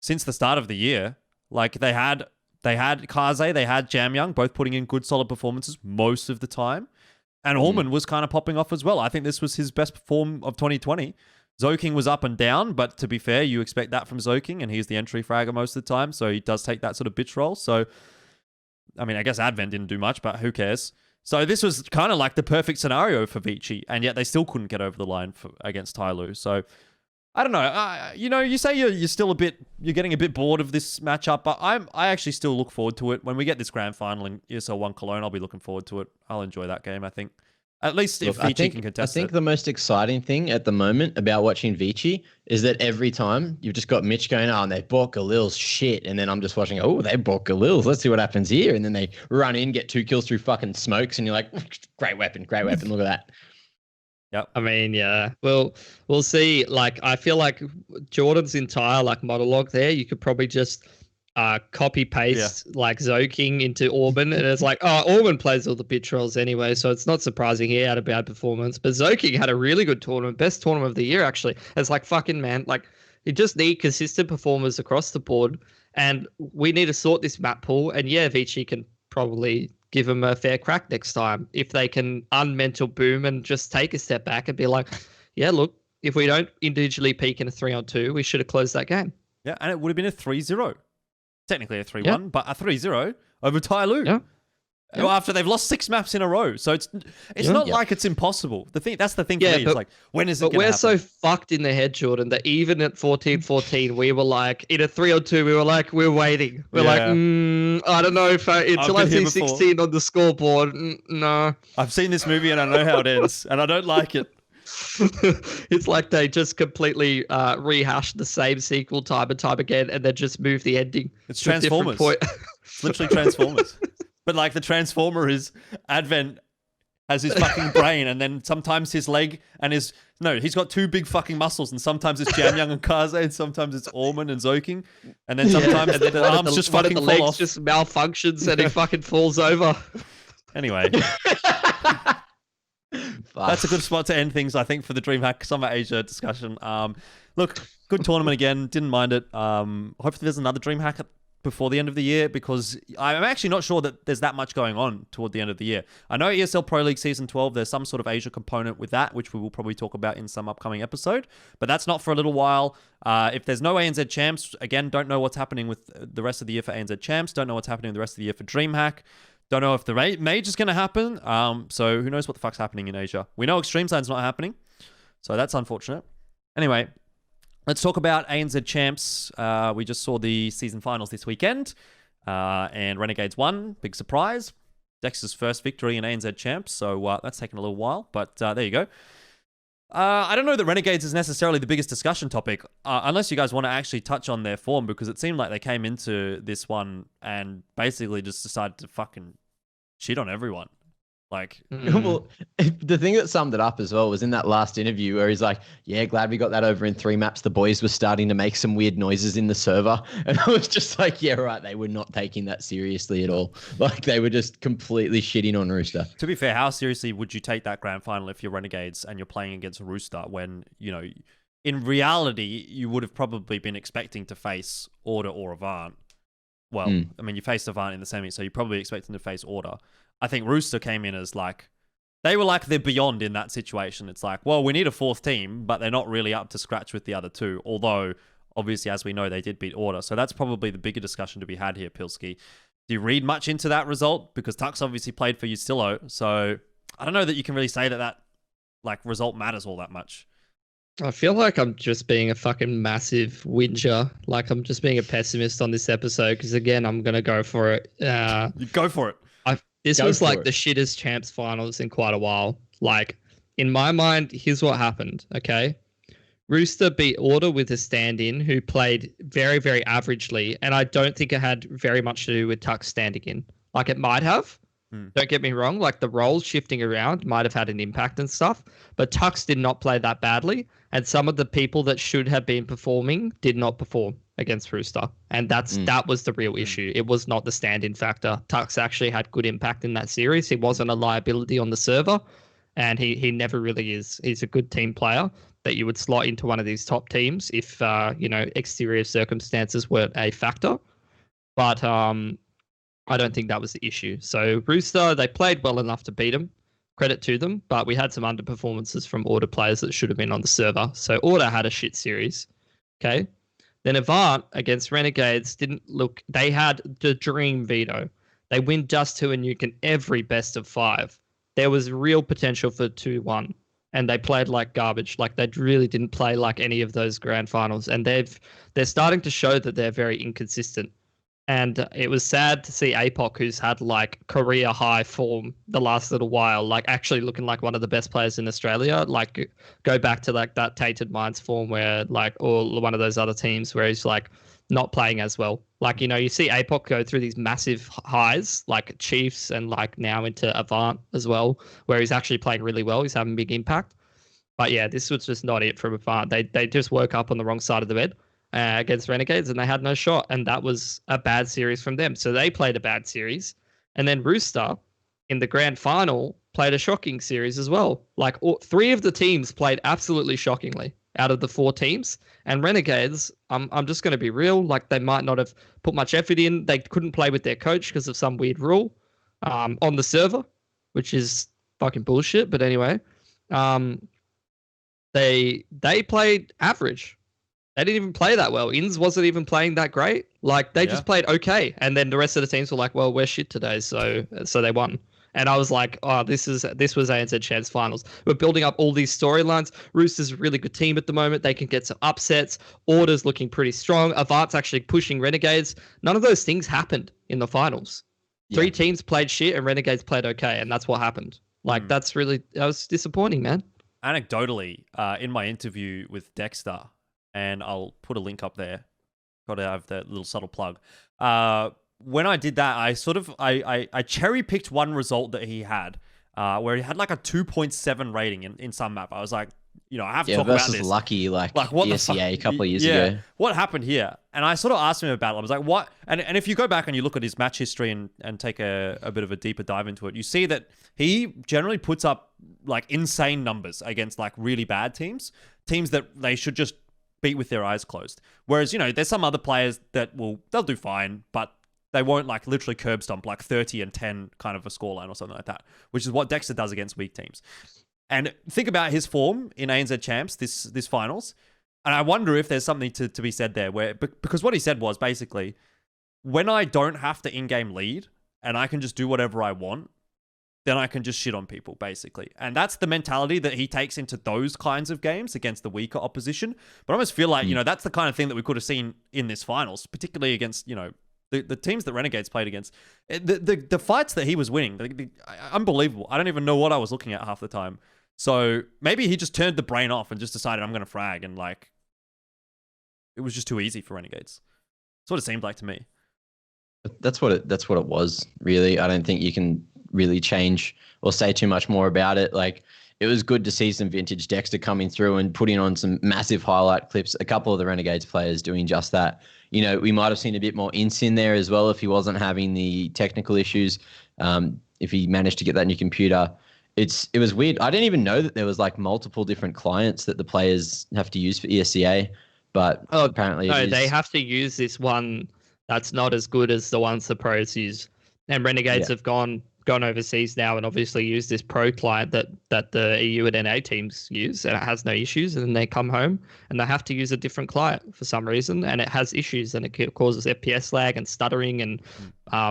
since the start of the year. Like, they had Kaze, they had Jamyoung, both putting in good, solid performances most of the time. And Orban was kind of popping off as well. I think this was his best form of 2020. Zoking was up and down, but to be fair, you expect that from Zoking, and he's the entry fragger most of the time, so he does take that sort of bitch role. So, I mean, I guess Advent didn't do much, but who cares? So this was kind of like the perfect scenario for Vici, and yet they still couldn't get over the line against Tyloo. So I don't know. You say you're still you're getting a bit bored of this matchup, but I actually still look forward to it. When we get this grand final in ESL1 Cologne, I'll be looking forward to it. I'll enjoy that game, I think. At least if Vici can contest it. I think the most exciting thing at the moment about watching Vici is that every time you've just got Mitch going, oh, and they bought Galil's shit. And then I'm just watching, oh, they bought Galil's. Let's see what happens here. And then they run in, get 2 kills through fucking smokes. And you're like, great weapon. Look at that. Yep. I mean, yeah. Well, we'll see. Like, I feel like Jordan's entire like monologue there, you could probably just copy paste like Zoking into Orban, and it's like, oh, Orban plays all the bit trolls anyway, so it's not surprising he had a bad performance. But Zoking had a really good tournament, best tournament of the year actually. It's like fucking man, like you just need consistent performers across the board, and we need to sort this map pool. And yeah, Vici can probably give him a fair crack next time if they can unmental boom and just take a step back and be like, yeah, look, if we don't individually peak in a 3-on-2, we should have closed that game. Yeah, and it would have been a 3-0. Technically a 3-1, but a 3-0 over Tyloo. Yeah. Well, after they've lost 6 maps in a row. So it's not like it's impossible. That's the thing for me. It's like, when is it going to happen? But we're so fucked in the head, Jordan, that even at 14-14, we were like, in a 3-on-2, we were like, we're waiting. We're like, I don't know if until I see 16 on the scoreboard, no. I've seen this movie and I know how it ends, and I don't like it. It's like they just completely rehashed the same sequel time and time again, and then just moved the ending. It's Transformers. It's literally Transformers. But like the Transformer is Advent has his fucking brain, and then sometimes his leg and he's got 2 big fucking muscles, and sometimes it's Jamyoung and Kaze, and sometimes it's Orman and Zoking, and then sometimes the arms just fucking fall off. Just malfunctions and he fucking falls over. Anyway. That's a good spot to end things, I think, for the DreamHack Summer Asia discussion. Look, good tournament again. Didn't mind it. Hopefully there's another DreamHack before the end of the year, because I'm actually not sure that there's that much going on toward the end of the year. I know ESL Pro League Season 12, there's some sort of Asia component with that, which we will probably talk about in some upcoming episode, but that's not for a little while. If there's no ANZ Champs, again, don't know what's happening with the rest of the year for ANZ Champs, don't know what's happening the rest of the year for DreamHack. Don't know if the Mage is going to happen. So who knows what the fuck's happening in Asia. We know Extreme Sign's not happening. So that's unfortunate. Anyway, let's talk about ANZ Champs. We just saw the season finals this weekend. And Renegades won. Big surprise. Dexter's first victory in ANZ Champs. So that's taken a little while. But there you go. I don't know that Renegades is necessarily the biggest discussion topic, unless you guys want to actually touch on their form, because it seemed like they came into this one and basically just decided to fucking shit on everyone. Like, well, the thing that summed it up as well was in that last interview where he's like, yeah, glad we got that over in 3 maps. The boys were starting to make some weird noises in the server. And I was just like, yeah, right. They were not taking that seriously at all. Like, they were just completely shitting on Rooster. To be fair, how seriously would you take that grand final if you're Renegades and you're playing against Rooster when, you know, in reality, you would have probably been expecting to face Order or Avant. Well, I mean, you faced Avant in the semi, so you're probably expecting to face Order. I think Rooster came in as like, they were like they're beyond in that situation. It's like, well, we need a 4th team, but they're not really up to scratch with the other 2. Although, obviously, as we know, they did beat Order. So that's probably the bigger discussion to be had here, Pilski. Do you read much into that result? Because Tux obviously played for Ustillo. So I don't know that you can really say that like result matters all that much. I feel like I'm just being a fucking massive whinger. Like I'm just being a pessimist on this episode because, again, I'm going to go for it. You go for it. This was like the shittest Champs finals in quite a while. Like, in my mind, here's what happened, okay? Rooster beat Order with a stand-in who played very, very averagely, and I don't think it had very much to do with Tux standing in. Like, it might have. Don't get me wrong. Like, the roles shifting around might have had an impact and stuff, but Tux did not play that badly, and some of the people that should have been performing did not perform against Rooster, and that was the real issue. It was not the stand-in factor. Tux actually had good impact in that series. He wasn't a liability on the server, and he never really is. He's a good team player that you would slot into one of these top teams if exterior circumstances weren't a factor. But I don't think that was the issue. So Rooster, they played well enough to beat him. Credit to them, but we had some underperformances from Order players that should have been on the server. So Order had a shit series. Okay. Then Avant against Renegades didn't look, they had the dream veto. They win Dust 2 and Nuke in every best of 5. There was real potential for 2-1, and they played like garbage. Like, they really didn't play like any of those grand finals, and they're starting to show that they're very inconsistent. And it was sad to see APOC, who's had like career high form the last little while, like actually looking like one of the best players in Australia, like go back to like that Tainted Minds form where like, or one of those other teams where he's like not playing as well. Like, you know, you see APOC go through these massive highs, like Chiefs and like now into Avant as well, where he's actually playing really well. He's having big impact. But yeah, this was just not it from Avant. They just woke up on the wrong side of the bed. against Renegades, and they had no shot, and that was a bad series from them. So they played a bad series, and then Rooster in the grand final played a shocking series as well. Like three of the teams played absolutely shockingly out of the four teams, and Renegades, I'm just going to be real, like they might not have put much effort in. They couldn't play with their coach because of some weird rule on the server, which is fucking bullshit. But anyway, they played average. They didn't even play that well. Inns wasn't even playing that great. Like they just played okay, and then the rest of the teams were like, "Well, we're shit today," so they won. And I was like, "Oh, this was ANZ Champs Finals. We're building up all these storylines. Roosters a really good team at the moment. They can get some upsets. Order's looking pretty strong. Avant's actually pushing Renegades. None of those things happened in the finals. Yeah. Three teams played shit, and Renegades played okay, and that's what happened. Like that was disappointing, man." Anecdotally, in my interview with Dexter, and I'll put a link up there. Got to have that little subtle plug. When I did that, I cherry picked one result that he had, where he had like a 2.7 rating in some map. I was like, I have to talk about this. Lucky, like what ESEA a couple of years ago. What happened here? And I sort of asked him about it. I was like, what? And if you go back and you look at his match history and take a bit of a deeper dive into it, you see that he generally puts up like insane numbers against like really bad teams that they should just beat with their eyes closed. Whereas, there's some other players that they'll do fine, but they won't like literally curb stomp like 30 and 10 kind of a scoreline or something like that, which is what Dexter does against weak teams. And think about his form in ANZ Champs this finals, and I wonder if there's something to be said there, because what he said was basically, when I don't have to in-game lead and I can just do whatever I want, then I can just shit on people, basically. And that's the mentality that he takes into those kinds of games against the weaker opposition. But I almost feel like, that's the kind of thing that we could have seen in this finals, particularly against, the teams that Renegades played against. The fights that he was winning, unbelievable. I don't even know what I was looking at half the time. So maybe he just turned the brain off and just decided, I'm going to frag, and like, it was just too easy for Renegades. That's what it seemed like to me. That's what it was, really. I don't think you can really change or say too much more about it. Like, it was good to see some vintage Dexter coming through and putting on some massive highlight clips. A couple of the Renegades players doing just that. We might have seen a bit more Ince in there as well if he wasn't having the technical issues. If he managed to get that new computer, it was weird. I didn't even know that there was like multiple different clients that the players have to use for ESEA, but apparently they have to use this one that's not as good as the ones the pros use. And Renegades have gone overseas now and obviously use this pro client that the EU and NA teams use, and it has no issues. And then they come home and they have to use a different client for some reason, and it has issues, and it causes FPS lag and stuttering, and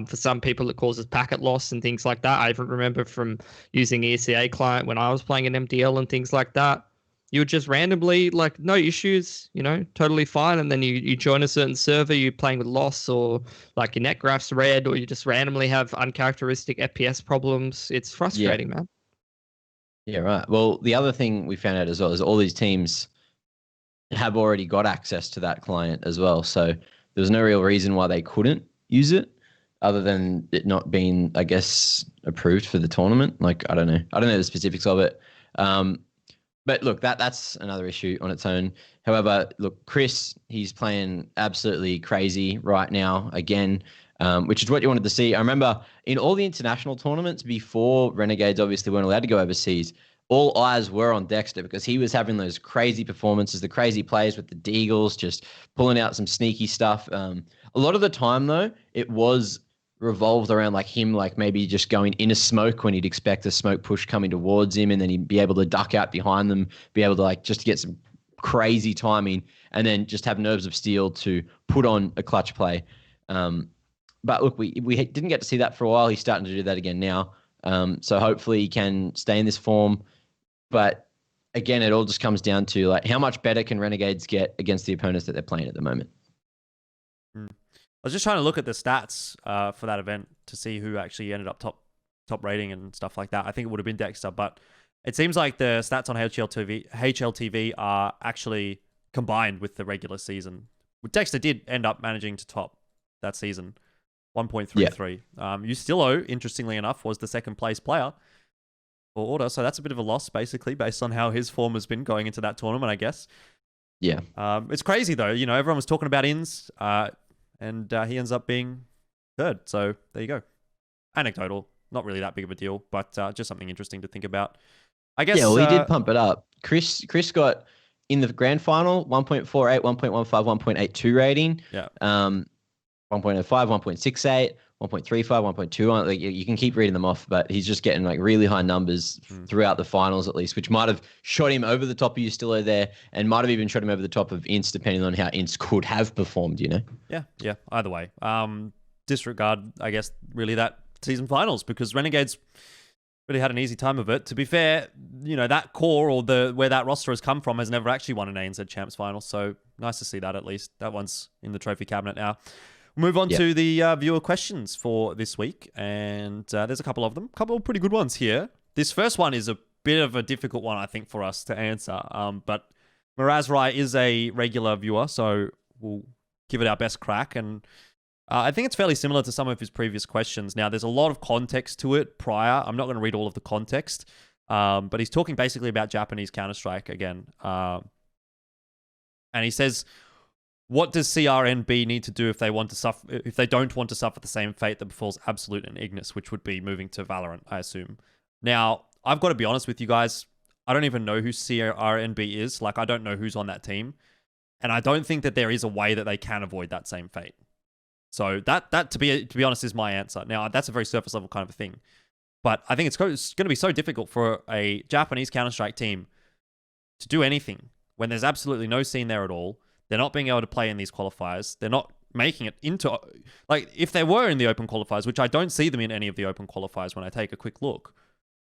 for some people it causes packet loss and things like that. I even remember from using ESEA client when I was playing an MDL and things like that. You would just randomly, like, no issues, totally fine. And then you join a certain server, you're playing with loss, or like your net graph's red, or you just randomly have uncharacteristic FPS problems. It's frustrating, man. Yeah, right. Well, the other thing we found out as well is all these teams have already got access to that client as well. So there was no real reason why they couldn't use it other than it not being, I guess, approved for the tournament. Like, I don't know the specifics of it. But look, that's another issue on its own. However, look, Chris, he's playing absolutely crazy right now again, which is what you wanted to see. I remember in all the international tournaments before Renegades obviously weren't allowed to go overseas, all eyes were on Dexter because he was having those crazy performances, the crazy plays with the Deagles, just pulling out some sneaky stuff. A lot of the time, though, it was revolved around like him, like maybe just going in a smoke when he'd expect a smoke push coming towards him, and then he'd be able to duck out behind them, be able to like just get some crazy timing, and then just have nerves of steel to put on a clutch play. But look, we didn't get to see that for a while. He's starting to do that again now. So hopefully he can stay in this form. But again, it all just comes down to like how much better can Renegades get against the opponents that they're playing at the moment. I was just trying to look at the stats for that event to see who actually ended up top rating and stuff like that. I think it would have been Dexter, but it seems like the stats on HLTV are actually combined with the regular season. Dexter did end up managing to top that season, 1.33. Yeah. Ustilo, interestingly enough, was the second place player for Order, so that's a bit of a loss, basically, based on how his form has been going into that tournament, I guess. Yeah. It's crazy though. You know, everyone was talking about Ins, and he ends up being third. So there you go. Anecdotal, not really that big of a deal, but just something interesting to think about. I guess. Yeah, well, he did pump it up. Chris got in the grand final 1.48, 1.15, 1.82 rating. Yeah. 1.05, 1.68, 1.35, 1.21. Like you can keep reading them off, but he's just getting like really high numbers throughout the finals at least, which might have shot him over the top of Ustillo there, and might have even shot him over the top of Ints, depending on how Ints could have performed. You know. Yeah. Either way, disregard, I guess, really that season finals, because Renegades really had an easy time of it. To be fair, you know, that core or where that roster has come from has never actually won an ANZ Champs final. So nice to see that at least. That one's in the trophy cabinet now. We'll move on to the viewer questions for this week. And there's a couple of them. A couple of pretty good ones here. This first one is a bit of a difficult one, I think, for us to answer. But Murazrai is a regular viewer, so we'll give it our best crack. And I think it's fairly similar to some of his previous questions. Now, there's a lot of context to it prior. I'm not going to read all of the context, but he's talking basically about Japanese Counter-Strike again. And he says, what does CRNB need to do if they don't want to suffer the same fate that befalls Absolute and Ignis, which would be moving to Valorant, I assume? Now, I've got to be honest with you guys. I don't even know who CRNB is. Like, I don't know who's on that team. And I don't think that there is a way that they can avoid that same fate. So that to be honest, is my answer. Now, that's a very surface level kind of a thing. But I think it's going to be so difficult for a Japanese Counter-Strike team to do anything when there's absolutely no scene there at all. They're not being able to play in these qualifiers. They're not making it into... Like, if they were in the open qualifiers, which I don't see them in any of the open qualifiers when I take a quick look,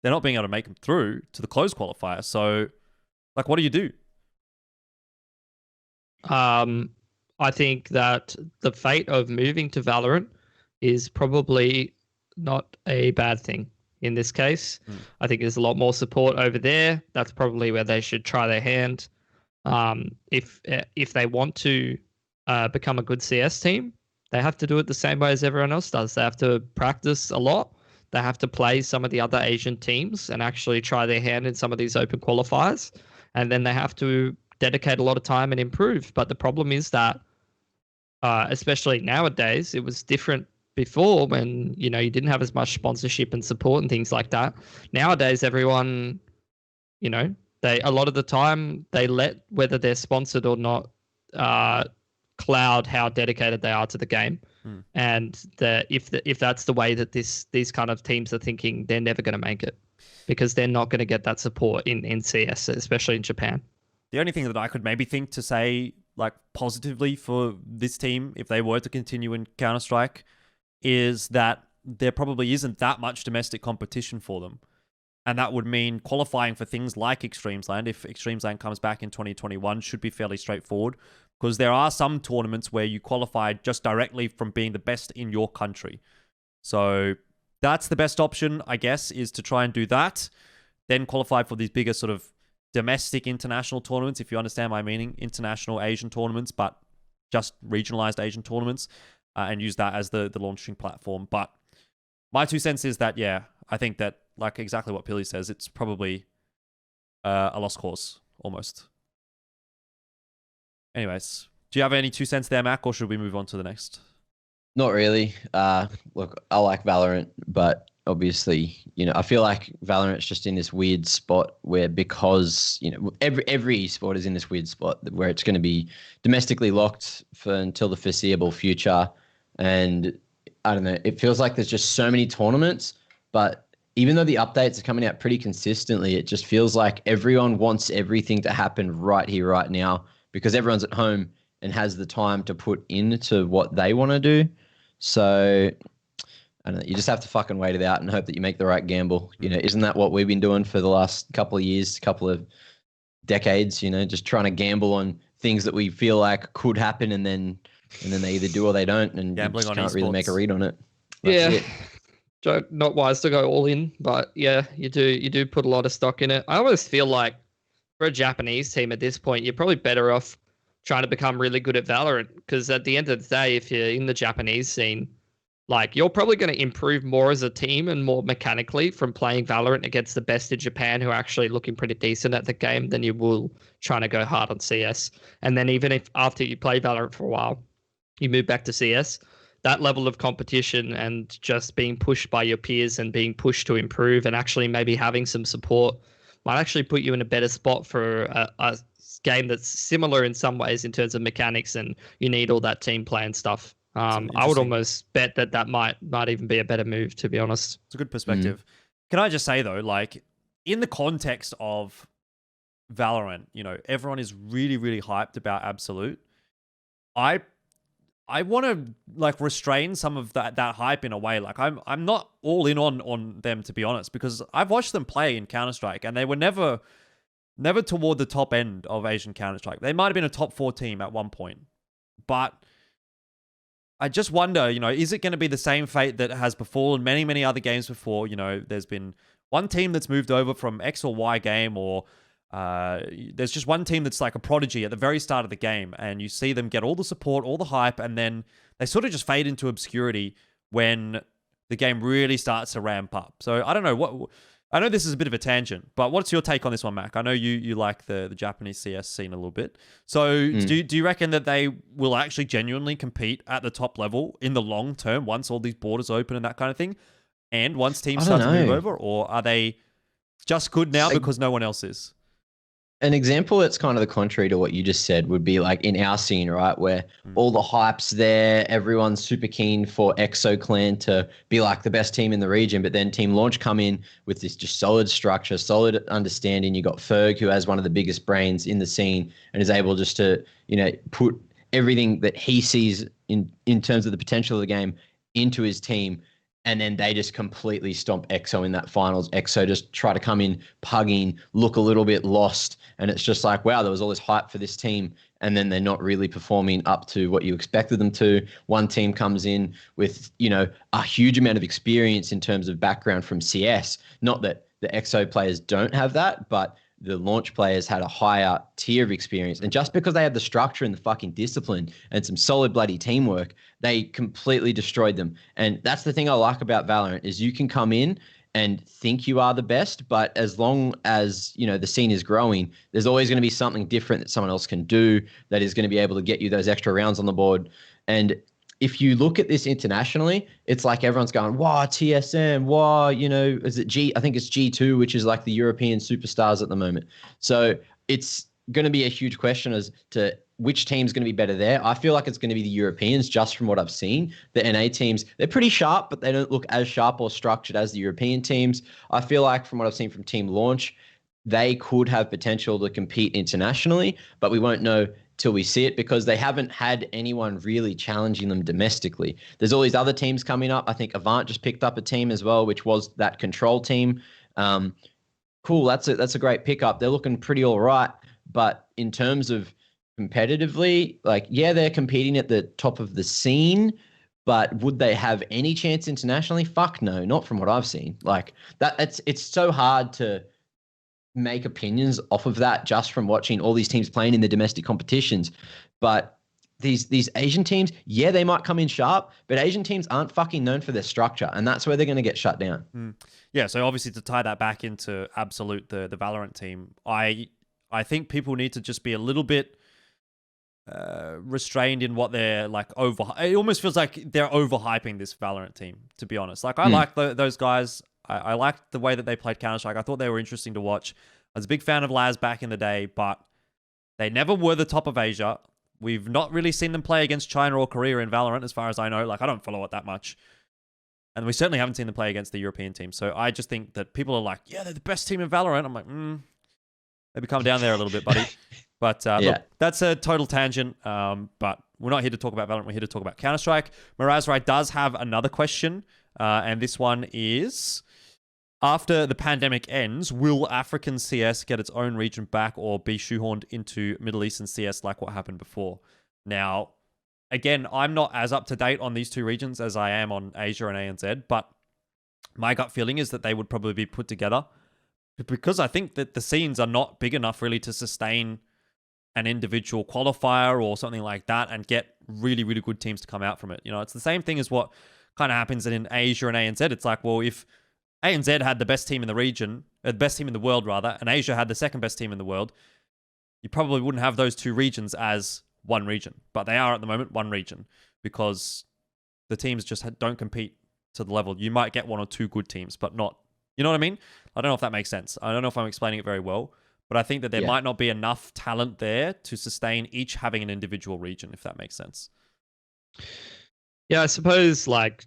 they're not being able to make them through to the closed qualifier. So, like, what do you do? I think that the fate of moving to Valorant is probably not a bad thing in this case. I think there's a lot more support over there. That's probably where they should try their hand. If they want to become a good CS team, they have to do it the same way as everyone else does. They have to practice a lot. They have to play some of the other Asian teams and actually try their hand in some of these open qualifiers. And then they have to dedicate a lot of time and improve. But the problem is that, especially nowadays, it was different before when, you know, you didn't have as much sponsorship and support and things like that. Nowadays, everyone, you know, a lot of the time they let whether they're sponsored or not cloud how dedicated they are to the game. And if that's the way that these kind of teams are thinking, they're never going to make it because they're not going to get that support in CS, especially in Japan. The only thing that I could maybe think to say, like, positively for this team, if they were to continue in Counter-Strike, is that there probably isn't that much domestic competition for them. And that would mean qualifying for things like Extremesland, if Extremesland comes back in 2021, should be fairly straightforward. Because there are some tournaments where you qualify just directly from being the best in your country. So that's the best option, I guess, is to try and do that. Then qualify for these bigger sort of domestic international tournaments, if you understand my meaning. International Asian tournaments, but just regionalized Asian tournaments. And use that as the launching platform. But my 2 cents is that, yeah, I think that, like exactly what Pili says, it's probably a lost cause, almost. Anyways, do you have any 2 cents there, Mac, or should we move on to the next? Not really. Look, I like Valorant, but obviously, you know, I feel like Valorant's just in this weird spot where, because, you know, every esport is in this weird spot where it's going to be domestically locked for until the foreseeable future. And I don't know, it feels like there's just so many tournaments, but even though the updates are coming out pretty consistently, it just feels like everyone wants everything to happen right here, right now, because everyone's at home and has the time to put into what they want to do. So I don't know, you just have to fucking wait it out and hope that you make the right gamble. You know, isn't that what we've been doing for the last couple of years, couple of decades, you know, just trying to gamble on things that we feel like could happen, and then they either do or they don't, and Gambling you just on can't really esports. make a read on it. That's it. Not wise to go all in, but yeah, you do put a lot of stock in it. I almost feel like for a Japanese team at this point, you're probably better off trying to become really good at Valorant, because at the end of the day, if you're in the Japanese scene, Like, you're probably going to improve more as a team and more mechanically from playing Valorant against the best in Japan who are actually looking pretty decent at the game than you will trying to go hard on CS. And then even if after you play Valorant for a while, you move back to CS, that level of competition and just being pushed by your peers and being pushed to improve and actually maybe having some support might actually put you in a better spot for a game that's similar in some ways in terms of mechanics, and you need all that team play and stuff. I would almost bet that might even be a better move, to be honest. It's a good perspective. Can I just say, though, like, in the context of Valorant, you know, everyone is really, really hyped about Absolute. I want to, like, restrain some of that hype in a way. Like, I'm not all in on them, to be honest, because I've watched them play in Counter-Strike, and they were never toward the top end of Asian Counter-Strike. They might have been a top 4 team at one point, but I just wonder, you know, is it going to be the same fate that has befallen many, many other games before? You know, there's been one team that's moved over from X or Y game, or there's just one team that's like a prodigy at the very start of the game, and you see them get all the support, all the hype, and then they sort of just fade into obscurity when the game really starts to ramp up. So I don't know I know this is a bit of a tangent, but what's your take on this one, Mac? I know you like the Japanese CS scene a little bit. So do you reckon that they will actually genuinely compete at the top level in the long term once all these borders open and that kind of thing? And once teams start to move over? Or are they just good now because no one else is? An example that's kind of the contrary to what you just said would be like in our scene, right? Where all the hype's there, everyone's super keen for EXO Clan to be like the best team in the region, but then Team Launch come in with this just solid structure, solid understanding. You got Ferg, who has one of the biggest brains in the scene and is able just to, you know, put everything that he sees in terms of the potential of the game into his team. And then they just completely stomp EXO in that finals. EXO just try to come in pugging, look a little bit lost. And it's just like, wow, there was all this hype for this team. And then they're not really performing up to what you expected them to. One team comes in with, you know, a huge amount of experience in terms of background from CS. Not that the EXO players don't have that, but the Launch players had a higher tier of experience. And just because they had the structure and the fucking discipline and some solid bloody teamwork, they completely destroyed them. And that's the thing I like about Valorant is you can come in and think you are the best, but as long as, you know, the scene is growing, there's always going to be something different that someone else can do that is going to be able to get you those extra rounds on the board. And if you look at this internationally, it's like everyone's going, wow, TSM, wow, you know, is it I think it's G2, which is like the European superstars at the moment. So it's going to be a huge question as to which team's going to be better there. I feel like it's going to be the Europeans, just from what I've seen. The NA teams, they're pretty sharp, but they don't look as sharp or structured as the European teams. I feel like from what I've seen from Team Launch, they could have potential to compete internationally, but we won't know till we see it because they haven't had anyone really challenging them domestically. There's all these other teams coming up. I think Avant just picked up a team as well, which was that Control team. Cool, that's a great pickup. They're looking pretty all right, but in terms of competitively, like, yeah, they're competing at the top of the scene, but would they have any chance internationally? Fuck no, not from what I've seen. Like it's so hard to make opinions off of that just from watching all these teams playing in the domestic competitions. But these Asian teams, yeah, they might come in sharp, but Asian teams aren't fucking known for their structure, and that's where they're going to get shut down. Yeah, so obviously to tie that back into Absolute, the Valorant team, I think people need to just be a little bit restrained in what they're like it almost feels like they're overhyping this Valorant team, to be honest. Like I like those guys. I liked the way that they played Counter-Strike. I thought they were interesting to watch. I was a big fan of Laz back in the day, but they never were the top of Asia. We've not really seen them play against China or Korea in Valorant, as far as I know. Like, I don't follow it that much. And we certainly haven't seen them play against the European team. So I just think that people are like, yeah, they're the best team in Valorant. I'm like, maybe come down there a little bit, buddy. But yeah. Look, that's a total tangent. But we're not here to talk about Valorant. We're here to talk about Counter-Strike. Murazrai does have another question. And this one is, after the pandemic ends, will African CS get its own region back or be shoehorned into Middle Eastern CS like what happened before? Now, again, I'm not as up to date on these two regions as I am on Asia and ANZ, but my gut feeling is that they would probably be put together because I think that the scenes are not big enough really to sustain an individual qualifier or something like that and get really, really good teams to come out from it. You know, it's the same thing as what kind of happens in Asia and ANZ. It's like, well, if ANZ had the best team in the region, the best team in the world rather, and Asia had the second best team in the world, you probably wouldn't have those two regions as one region. But they are at the moment one region because the teams just don't compete to the level. You might get one or two good teams, but not, you know what I mean? I don't know if that makes sense. I don't know if I'm explaining it very well, but I think that there might not be enough talent there to sustain each having an individual region, if that makes sense. Yeah, I suppose like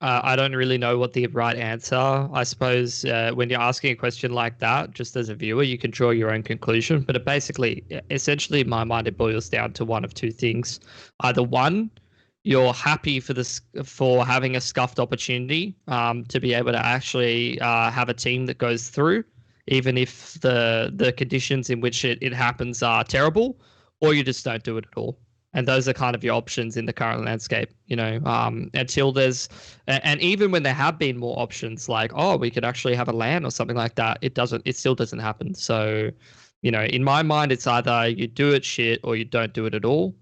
I don't really know what the right answer. I suppose when you're asking a question like that, just as a viewer, you can draw your own conclusion. But it basically, essentially, in my mind, it boils down to one of two things. Either one, you're happy for having a scuffed opportunity to be able to actually have a team that goes through, even if the conditions in which it happens are terrible, or you just don't do it at all. And those are kind of your options in the current landscape, you know, until there's, and even when there have been more options like, oh, we could actually have a LAN or something like that, it still doesn't happen. So, you know, in my mind, it's either you do it shit or you don't do it at all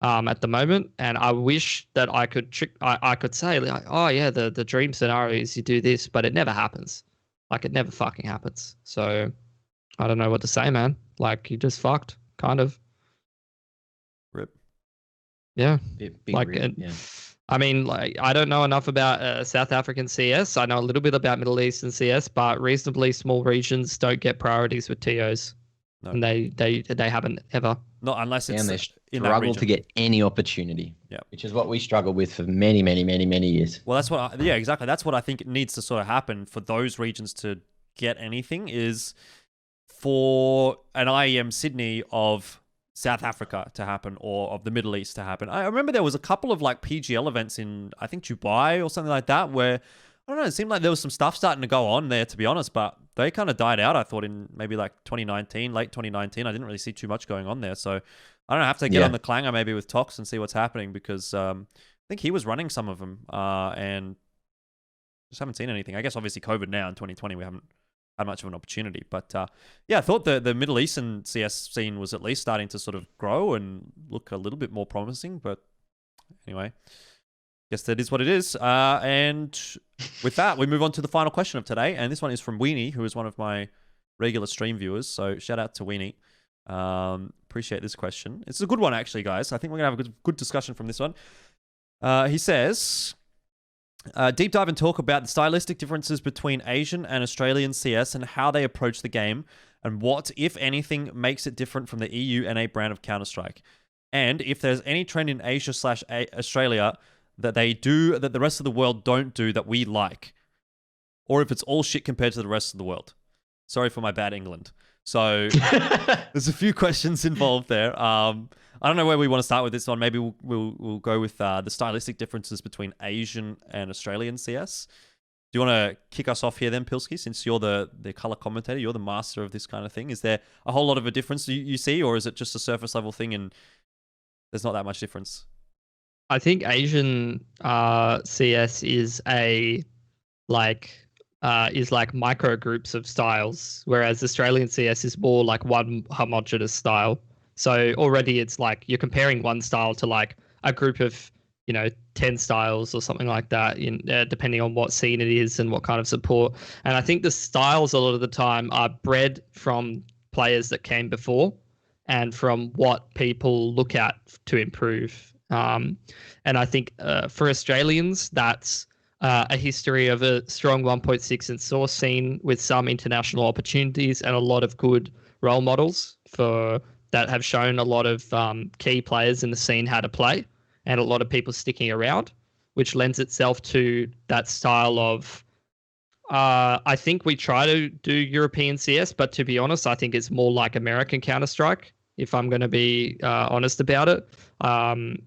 at the moment. And I wish that I could say like, oh yeah, the dream scenario is you do this, but it never happens. Like it never fucking happens. So I don't know what to say, man. Like you just fucked, kind of. Rip. Yeah. Big like, rip, yeah. I mean, like, I don't know enough about South African CS. I know a little bit about Middle Eastern CS, but reasonably small regions don't get priorities with TOs. No. And they haven't ever. Not unless it's and they in that struggle region to get any opportunity. Yeah. Which is what we struggled with for many, many, many, many years. Well, that's what. Yeah, exactly. That's what I think needs to sort of happen for those regions to get anything is for an IEM Sydney of South Africa to happen or of the Middle East to happen. I remember there was a couple of like PGL events in, I think, Dubai or something like that where, I don't know, it seemed like there was some stuff starting to go on there, to be honest, but they kind of died out, I thought, in maybe like 2019, late 2019. I didn't really see too much going on there. So I don't know, I have to get on the clanger maybe with Tox and see what's happening because I think he was running some of them and just haven't seen anything. I guess obviously COVID now in 2020, we haven't had much of an opportunity. But yeah, I thought the Middle Eastern CS scene was at least starting to sort of grow and look a little bit more promising. But anyway, guess that is what it is. And with that, we move on to the final question of today. And this one is from Wheeinyy, who is one of my regular stream viewers. So shout out to Wheeinyy. Appreciate this question. It's a good one, actually, guys. I think we're going to have a good discussion from this one. He says, deep dive and talk about the stylistic differences between Asian and Australian CS and how they approach the game and what, if anything, makes it different from the EU NA brand of Counter-Strike. And if there's any trend in Asia/Australia that they do that the rest of the world don't do that we like. Or if it's all shit compared to the rest of the world. Sorry for my bad England. So there's a few questions involved there. I don't know where we want to start with this one. Maybe we'll go with the stylistic differences between Asian and Australian CS. Do you want to kick us off here then, Pilsky, since you're the color commentator, you're the master of this kind of thing? Is there a whole lot of a difference you see, or is it just a surface level thing and there's not that much difference? I think Asian CS is like micro groups of styles, whereas Australian CS is more like one homogeneous style. So already it's like you're comparing one style to like a group of, 10 styles or something like that, depending on what scene it is and what kind of support. And I think the styles a lot of the time are bred from players that came before and from what people look at to improve. And I think for Australians, that's a history of a strong 1.6 and source scene with some international opportunities and a lot of good role models that have shown a lot of key players in the scene how to play and a lot of people sticking around, which lends itself to that style of, I think we try to do European CS, but to be honest, I think it's more like American Counter-Strike, if I'm going to be honest about it.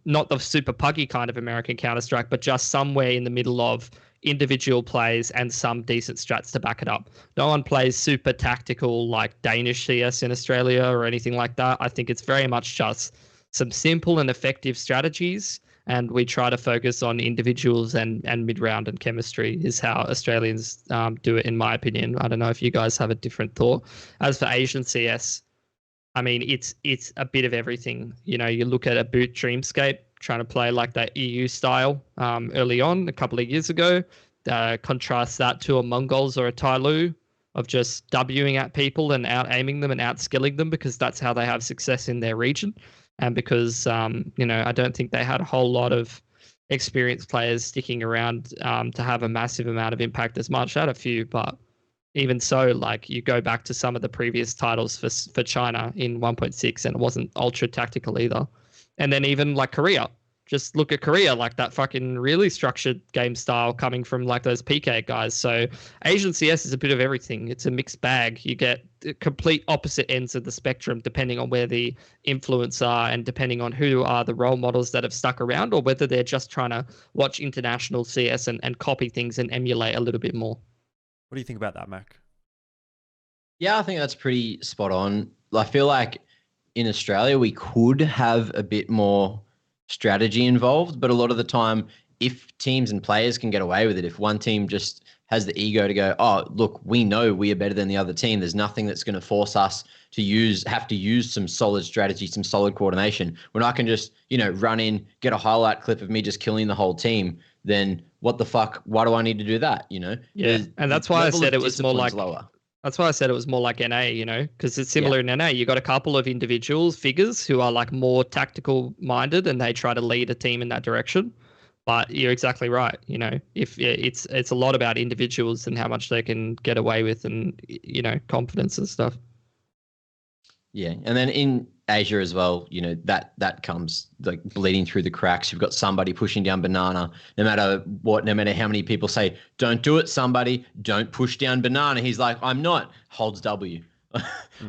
Not the super puggy kind of American Counter-Strike, but just somewhere in the middle of individual plays and some decent strats to back it up. No one plays super tactical like Danish CS in Australia or anything like that. I think it's very much just some simple and effective strategies, and we try to focus on individuals and mid-round and chemistry is how Australians do it, in my opinion. I don't know if you guys have a different thought. As for Asian CS, I mean, it's a bit of everything. You look at a boot Dreamscape trying to play like that EU style early on a couple of years ago. Contrast that to a Mongols or a Tyloo of just Wing at people and out aiming them and out skilling them, because that's how they have success in their region. And because, I don't think they had a whole lot of experienced players sticking around to have a massive amount of impact as much. I had a few, but even so, like you go back to some of the previous titles for China in 1.6 and it wasn't ultra tactical either. And then even like Korea. Just look at Korea, like that fucking really structured game style coming from like those PK guys. So Asian CS is a bit of everything. It's a mixed bag. You get complete opposite ends of the spectrum depending on where the influence are and depending on who are the role models that have stuck around, or whether they're just trying to watch international CS and copy things and emulate a little bit more. What do you think about that, Mac? Yeah, I think that's pretty spot on. I feel like in Australia we could have a bit more strategy involved, but a lot of the time, if teams and players can get away with it, if one team just has the ego to go, oh, look, we know we are better than the other team, there's nothing that's going to force us to have to use some solid strategy, some solid coordination. When I can just, run in, get a highlight clip of me just killing the whole team, then what the fuck? Why do I need to do that? Yeah, and that's why I said it was more like lower. That's why I said it was more like NA, because it's similar in NA. You got a couple of individuals, figures who are like more tactical minded and they try to lead a team in that direction. But you're exactly right. If it's a lot about individuals and how much they can get away with and, confidence and stuff. Yeah. And then in Asia as well, that comes like bleeding through the cracks. You've got somebody pushing down banana, no matter how many people say, don't do it, somebody, don't push down banana. He's like, I'm not, holds W.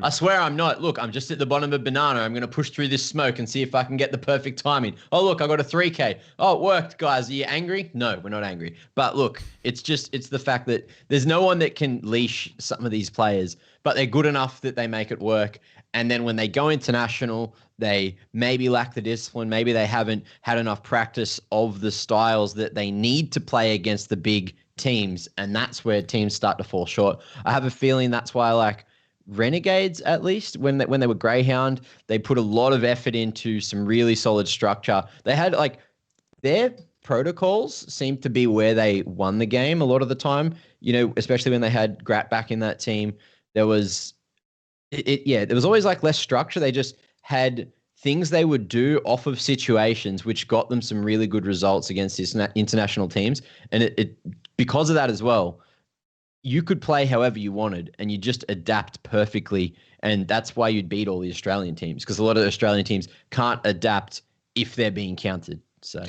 I swear I'm not. Look, I'm just at the bottom of banana. I'm going to push through this smoke and see if I can get the perfect timing. Oh, look, I got a 3K. Oh, it worked, guys. Are you angry? No, we're not angry. But look, it's the fact that there's no one that can leash some of these players, but they're good enough that they make it work. And then when they go international, they maybe lack the discipline. Maybe they haven't had enough practice of the styles that they need to play against the big teams. And that's where teams start to fall short. I have a feeling that's why, like, Renegades, at least, when they were Greyhound, they put a lot of effort into some really solid structure. They had, like, their protocols seemed to be where they won the game a lot of the time, especially when they had Grat back in that team. There was... there was always like less structure. They just had things they would do off of situations, which got them some really good results against these international teams. And it because of that as well, you could play however you wanted and you just adapt perfectly. And that's why you'd beat all the Australian teams, because a lot of the Australian teams can't adapt if they're being countered. So...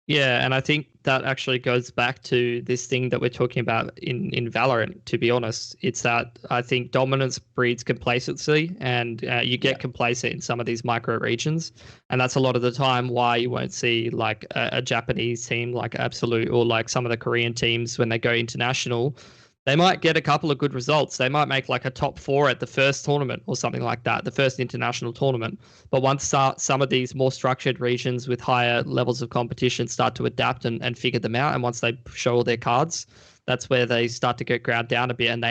Yeah, and I think that actually goes back to this thing that we're talking about in Valorant, to be honest. It's that I think dominance breeds complacency, and you get complacent in some of these micro regions. And that's a lot of the time why you won't see like a Japanese team like Absolute or like some of the Korean teams when they go international. They might get a couple of good results. They might make like a top 4 at the first tournament or something like that, the first international tournament. But once some of these more structured regions with higher levels of competition start to adapt and figure them out, and once they show all their cards, that's where they start to get ground down a bit, and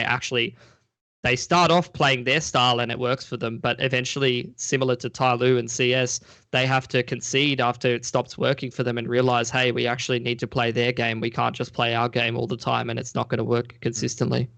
they start off playing their style and it works for them, but eventually, similar to Tyloo and CS, they have to concede after it stops working for them and realize, hey, we actually need to play their game. We can't just play our game all the time and it's not going to work consistently.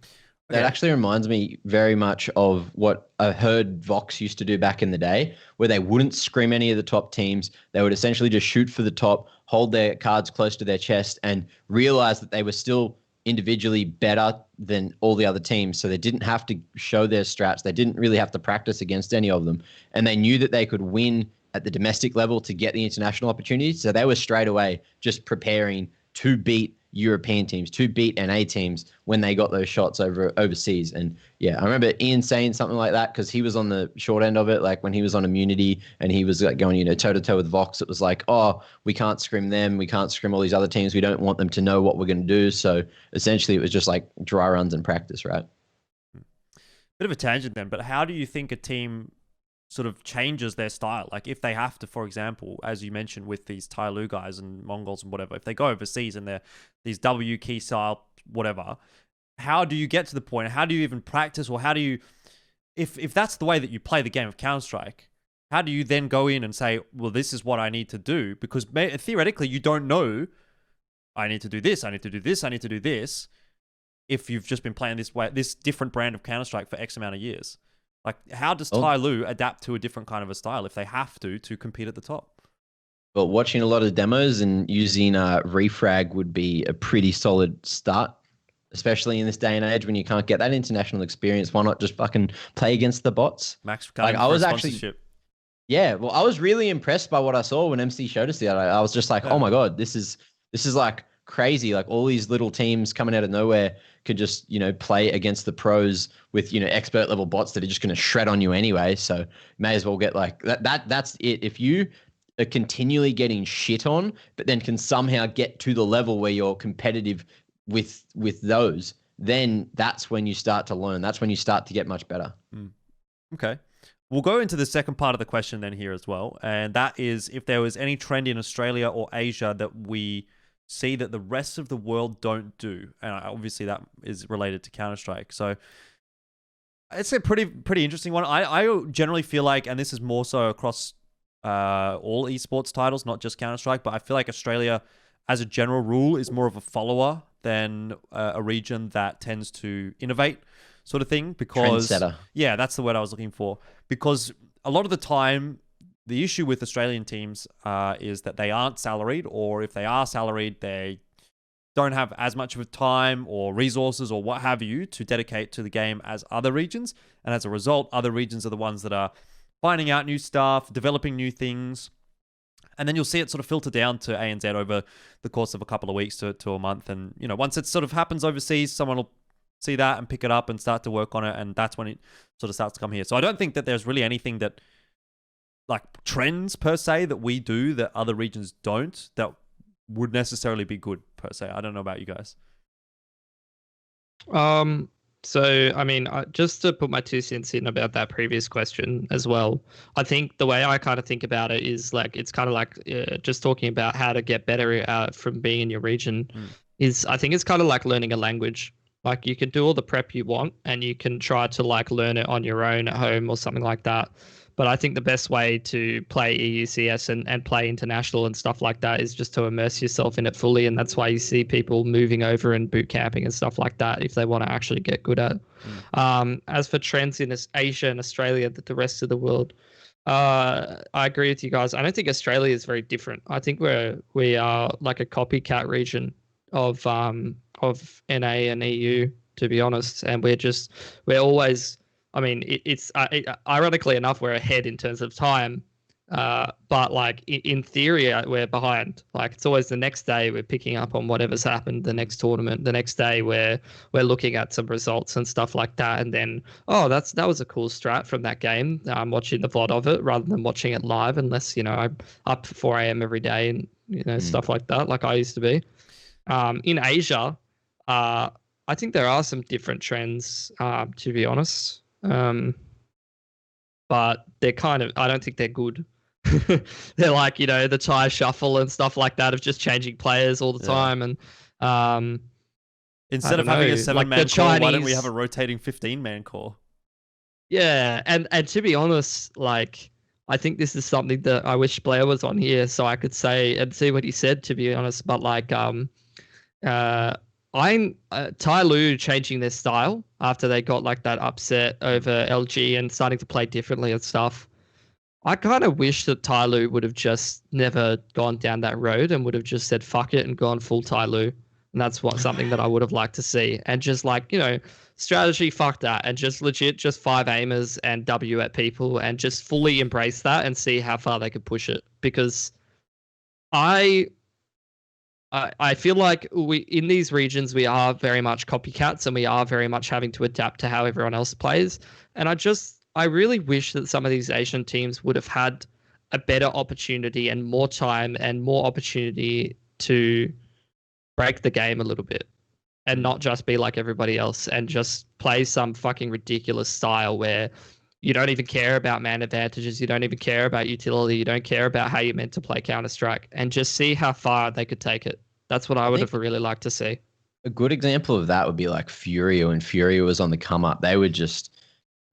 That actually reminds me very much of what I heard Vox used to do back in the day, where they wouldn't scrim any of the top teams. They would essentially just shoot for the top, hold their cards close to their chest, and realize that they were still individually better than all the other teams. So they didn't have to show their strats. They didn't really have to practice against any of them. And they knew that they could win at the domestic level to get the international opportunities. So they were straight away just preparing to beat European teams, to beat NA teams when they got those shots overseas. And yeah, I remember Ian saying something like that because he was on the short end of it, like when he was on Immunity and he was like going, toe-to-toe with Vox. It was like, oh, we can't scrim them. We can't scrim all these other teams. We don't want them to know what we're going to do. So essentially it was just like dry runs and practice, right? Bit of a tangent then, but how do you think a team sort of changes their style? Like if they have to, for example, as you mentioned with these Tyloo guys and Mongols and whatever, if they go overseas and they're these W key style, whatever, how do you get to the point? How do you even practice? Or how do you, if that's the way that you play the game of Counter-Strike, how do you then go in and say, well, this is what I need to do? Because theoretically, you don't know, I need to do this, I need to do this, I need to do this, if you've just been playing this way, this different brand of Counter-Strike for X amount of years. Like, how does Tyloo adapt to a different kind of a style if they have to compete at the top? But watching a lot of demos and using refrag would be a pretty solid start, especially in this day and age when you can't get that international experience. Why not just fucking play against the bots? Max, like, I was actually, yeah, well, I was really impressed by what I saw when MC showed us the other. I was just like, oh my god, this is like crazy. Like, all these little teams coming out of nowhere could just, you know, play against the pros with, you know, expert level bots that are just going to shred on you anyway. So may as well get like that. That's it. If you are continually getting shit on, but then can somehow get to the level where you're competitive with those, then that's when you start to learn. That's when you start to get much better. Okay. We'll go into the second part of the question then here as well. And that is if there was any trend in Australia or Asia that we see that the rest of the world don't do. And obviously that is related to Counter-Strike. So it's a pretty interesting one. I generally feel like, and this is more so across all esports titles, not just Counter-Strike, but I feel like Australia, as a general rule, is more of a follower than a region that tends to innovate, sort of thing. Because trendsetter. Yeah, that's the word I was looking for. Because a lot of the time, the issue with Australian teams is that they aren't salaried, or if they are salaried, they don't have as much of a time or resources or what have you to dedicate to the game as other regions. And as a result, other regions are the ones that are finding out new stuff, developing new things. And then you'll see it sort of filter down to ANZ over the course of a couple of weeks to a month. And, you know, once it sort of happens overseas, someone will see that and pick it up and start to work on it. And that's when it sort of starts to come here. So I don't think that there's really anything that, like, trends per se that we do that other regions don't, that would necessarily be good per se. I don't know about you guys. So, I mean, just to put my 2 cents in about that previous question as well, I think the way I kind of think about it is like, it's kind of like just talking about how to get better from being in your region is, I think it's kind of like learning a language. Like, you can do all the prep you want and you can try to like learn it on your own at home or something like that. But I think the best way to play EUCS and play international and stuff like that is just to immerse yourself in it fully. And that's why you see people moving over and boot camping and stuff like that if they want to actually get good at it. As for trends in Asia and Australia, the rest of the world, I agree with you guys. I don't think Australia is very different. I think we are like a copycat region of NA and EU, to be honest. And we're always... I mean, it's ironically enough, we're ahead in terms of time, but like in theory, we're behind. Like, it's always the next day we're picking up on whatever's happened, the next tournament, the next day we're looking at some results and stuff like that, and then that was a cool strat from that game. I'm watching the VOD of it rather than watching it live, unless I'm up 4 a.m. every day and stuff like that, like I used to be. In Asia, I think there are some different trends, to be honest. But they're kind of, I don't think they're good. They're like, the Thai shuffle and stuff like that of just changing players all the time. And instead of having a 7-man core, why don't we have a rotating 15-man core? Yeah, and to be honest, like, I think this is something that I wish Bleh was on here so I could say and see what he said, to be honest. But like, Tyloo changing their style after they got like that upset over LG and starting to play differently and stuff. I kind of wish that Tyloo would have just never gone down that road and would have just said fuck it and gone full Tyloo. And that's something that I would have liked to see. And just like, strategy, fuck that. And just legit just 5 aimers and W at people and just fully embrace that and see how far they could push it. Because I feel like in these regions, we are very much copycats and we are very much having to adapt to how everyone else plays. And I really wish that some of these Asian teams would have had a better opportunity and more time and more opportunity to break the game a little bit and not just be like everybody else and just play some fucking ridiculous style where you don't even care about man advantages. You don't even care about utility. You don't care about how you're meant to play Counter-Strike and just see how far they could take it. That's what I would have really liked to see. A good example of that would be like Furio. When Furio was on the come up, they would just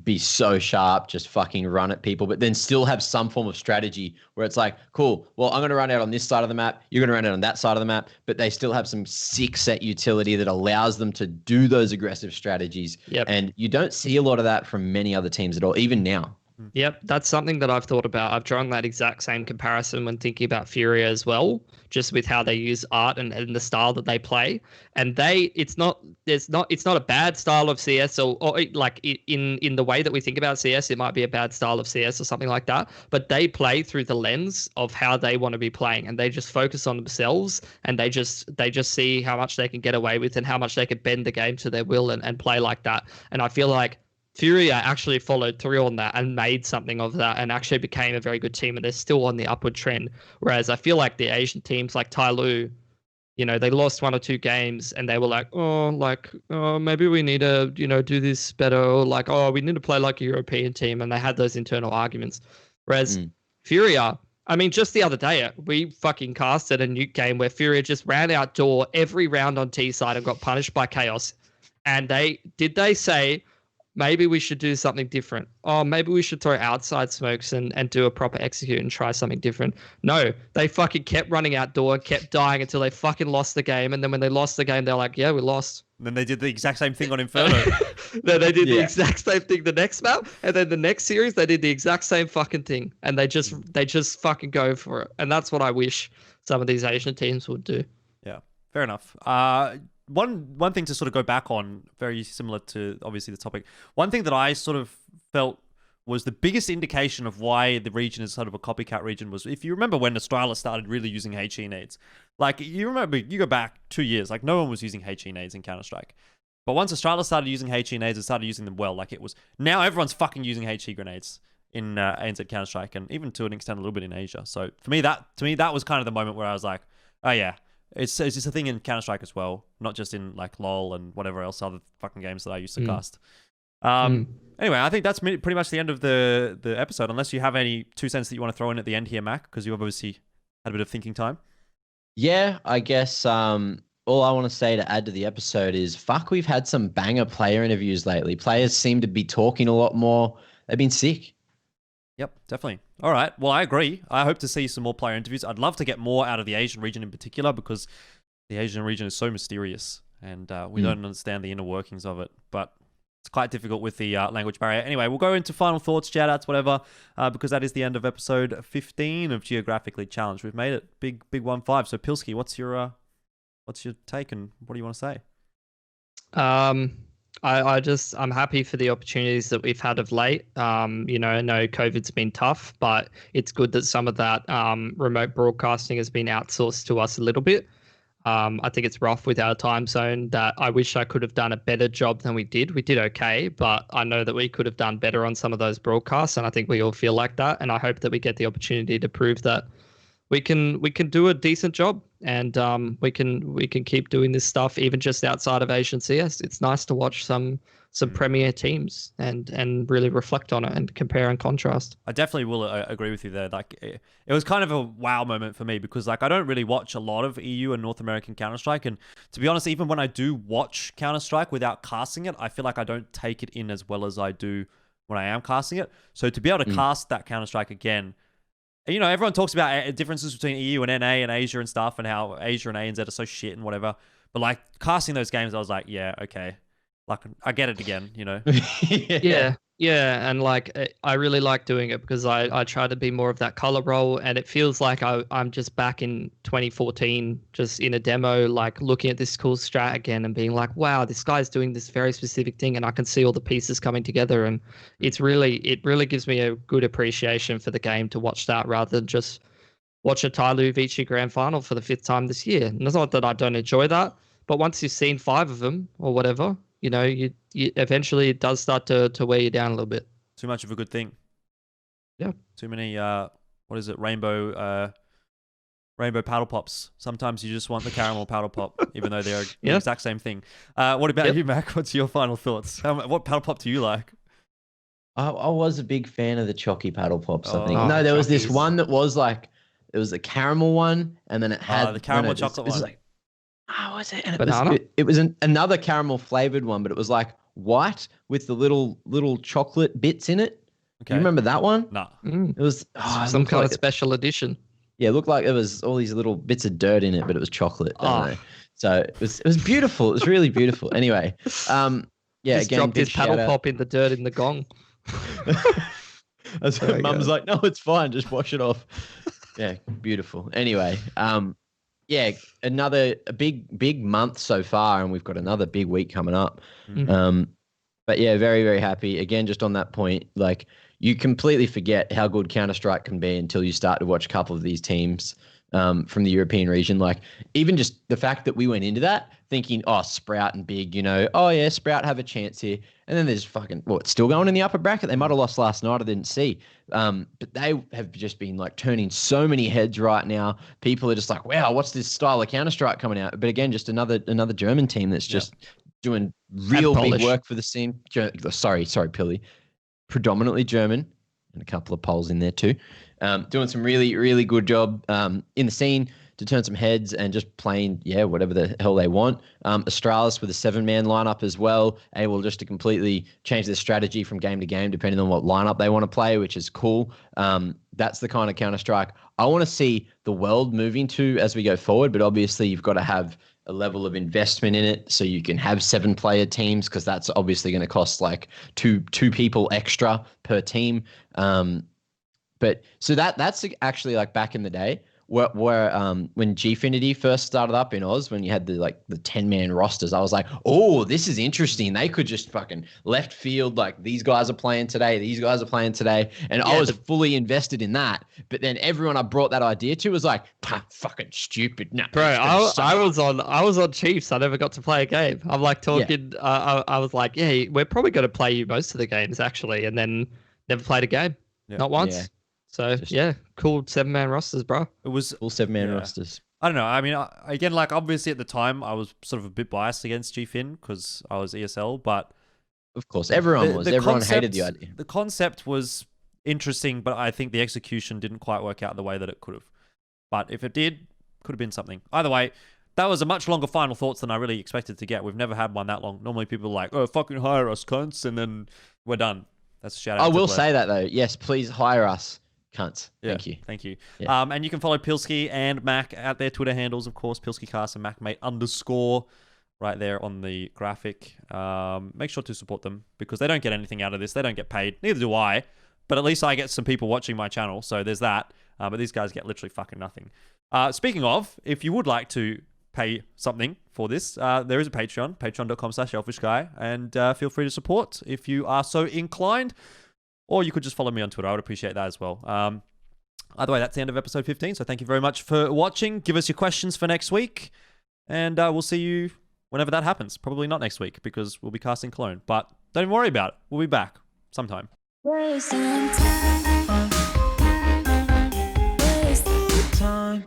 be so sharp, just fucking run at people, but then still have some form of strategy where it's like, cool, well, I'm going to run out on this side of the map, you're going to run out on that side of the map, but they still have some sick set utility that allows them to do those aggressive strategies. Yep. And you don't see a lot of that from many other teams at all, even now. Yep, that's something that I've thought about. I've drawn that exact same comparison when thinking about Furia as well, just with how they use art and the style that they play. And it's not a bad style of CS or like in the way that we think about CS, it might be a bad style of CS or something like that. But they play through the lens of how they want to be playing, and they just focus on themselves, and they just see how much they can get away with and how much they can bend the game to their will and play like that. And I feel like Furia actually followed through on that and made something of that and actually became a very good team, and they're still on the upward trend. Whereas I feel like the Asian teams like Tyloo, you know, they lost 1 or 2 games and they were like, maybe we need to, do this better, or like, we need to play like a European team, and they had those internal arguments. Whereas Furia, I mean, just the other day, we fucking casted a nuke game where Furia just ran outdoor every round on T side and got punished by Chaos. And they say, maybe we should do something different. Oh, maybe we should throw outside smokes and do a proper execute and try something different. No, they fucking kept running outdoor and kept dying until they fucking lost the game. And then when they lost the game, they're like, yeah, we lost. And then they did the exact same thing on Inferno. Then they did the exact same thing the next map. And then the next series, they did the exact same fucking thing. And they just fucking go for it. And that's what I wish some of these Asian teams would do. Yeah, fair enough. One thing to sort of go back on, very similar to obviously the topic. One thing that I sort of felt was the biggest indication of why the region is sort of a copycat region was, if you remember when Astralis started really using HE nades. Like, you remember, you go back 2 years, like no one was using HE nades in Counter-Strike. But once Astralis started using HE nades, it started using them well. Like it was, now everyone's fucking using HE grenades in ANZ Counter-Strike, and even to an extent a little bit in Asia. So to me that was kind of the moment where I was like, oh yeah, it's just a thing in Counter-Strike as well, not just in like LoL and whatever else other fucking games that I used to cast. Anyway, I think that's pretty much the end of the episode, unless you have any 2 cents that you want to throw in at the end here, Mac, because you obviously had a bit of thinking time. Yeah, I guess all I want to say to add to the episode is, fuck, we've had some banger player interviews lately. Players seem to be talking a lot more. They've been sick. Yep, definitely. All right. Well, I agree. I hope to see some more player interviews. I'd love to get more out of the Asian region in particular, because the Asian region is so mysterious, and we don't understand the inner workings of it. But it's quite difficult with the language barrier. Anyway, we'll go into final thoughts, shout-outs, whatever, because that is the end of episode 15 of Geographically Challenged. We've made it. Big 1-5. So, Pilsky, what's your take, and what do you want to say? I'm happy for the opportunities that we've had of late. I know COVID's been tough, but it's good that some of that remote broadcasting has been outsourced to us a little bit. I think it's rough with our time zone that I wish I could have done a better job than we did. We did okay, but I know that we could have done better on some of those broadcasts, and I think we all feel like that. And I hope that we get the opportunity to prove that we can do a decent job, and we can keep doing this stuff even just outside of Asian CS. It's nice to watch some premier teams and really reflect on it and compare and contrast. I definitely will agree with you there. Like it was kind of a wow moment for me, because like I don't really watch a lot of EU and North American Counter-Strike, and to be honest, even when I do watch Counter-Strike without casting it, I feel like I don't take it in as well as I do when I am casting it. So to be able to cast that Counter-Strike again, you know, everyone talks about differences between EU and NA and Asia and stuff, and how Asia and ANZ are so shit and whatever. But like casting those games, I was like, yeah, okay. Like, I get it again, you know? Yeah. And like, I really like doing it because I try to be more of that color role, and it feels like I'm just back in 2014, just in a demo, like looking at this cool strat again and being like, wow, this guy's doing this very specific thing, and I can see all the pieces coming together. And it really gives me a good appreciation for the game to watch that, rather than just watch a Tyloo Vici grand final for the 5th time this year. And it's not that I don't enjoy that, but once you've seen 5 of them or whatever, you know, you eventually it does start to wear you down a little bit. Too much of a good thing. Yeah. Too many, what is it, rainbow paddle pops. Sometimes you just want the caramel paddle pop, even though they're the exact same thing. What about you, Mac? What's your final thoughts? What paddle pop do you like? I was a big fan of the chalky paddle pops, I think. No, there was this one that was like, it was a caramel one, and then it had... the caramel chocolate one. Like, was it? And it was another caramel flavored one, but it was like white with the little chocolate bits in it. Okay. You remember that one? Nah. It was it Some looked kind like of special edition. Yeah, it looked like it was all these little bits of dirt in it, but it was chocolate. I don't Oh. know. So it was beautiful. It was really beautiful. Anyway, yeah, Just again, dropped big his paddle shout out. pop in the dirt in the gong. That's There what we Mum's go. like, no, it's fine, just wash it off. Yeah, beautiful. Anyway, yeah, a big month so far, and we've got another big week coming up. But yeah, very, very happy. Again, just on that point, like you completely forget how good Counter-Strike can be until you start to watch a couple of these teams from the European region. Like even just the fact that we went into that thinking, oh, Sprout and Big, oh yeah, Sprout have a chance here. And then there's fucking, it's still going in the upper bracket. They might have lost last night. I didn't see. But they have just been like turning so many heads right now. People are just like, wow, what's this style of Counter-Strike coming out? But again, just another German team that's just doing real big Polish. work for the scene. Sorry, Pili. Predominantly German and a couple of Poles in there too. Doing some really, really good job in the scene to turn some heads and just playing, whatever the hell they want. Astralis with a 7-man lineup as well, able just to completely change their strategy from game to game depending on what lineup they want to play, which is cool. That's the kind of Counter-Strike I want to see the world moving to as we go forward, but obviously you've got to have a level of investment in it so you can have 7-player teams, because that's obviously going to cost like two people extra per team. But so that's actually like back in the day where when Gfinity first started up in Oz, when you had the 10-man rosters, I was like, oh, this is interesting. They could just fucking left field, like these guys are playing today, these guys are playing today. And I was fully invested in that. But then everyone I brought that idea to was like, fucking stupid. Nah, Bro, I was on Chiefs. I never got to play a game. I'm like talking. I was like, yeah, we're probably going to play you most of the games actually, and then never played a game, not once. Yeah. So cool 7-man rosters, bro. It was Full 7-man rosters. I don't know. I mean, again, like obviously at the time I was sort of a bit biased against GFin because I was ESL, but Of course, everyone was. Everyone hated the idea. The concept was interesting, but I think the execution didn't quite work out the way that it could have. But if it did, could have been something. Either way, that was a much longer final thoughts than I really expected to get. We've never had one that long. Normally people are like, oh, fucking hire us, cunts, and then we're done. That's a shout out. I will Bleh. say that though. Yes, please hire us, cunts. Thank you. Thank you. Yeah. And you can follow Pilsky and Mac at their Twitter handles, of course, PilskyCast and MacMate_ right there on the graphic. Make sure to support them because they don't get anything out of this. They don't get paid. Neither do I. But at least I get some people watching my channel. So there's that. But these guys get literally fucking nothing. Speaking of, if you would like to pay something for this, there is a Patreon, patreon.com/Elfishguy. And feel free to support if you are so inclined. Or you could just follow me on Twitter. I would appreciate that as well. Either way, that's the end of episode 15. So thank you very much for watching. Give us your questions for next week. And we'll see you whenever that happens. Probably not next week because we'll be casting Clone. But don't even worry about it. We'll be back sometime. Wasting time. Wasting time.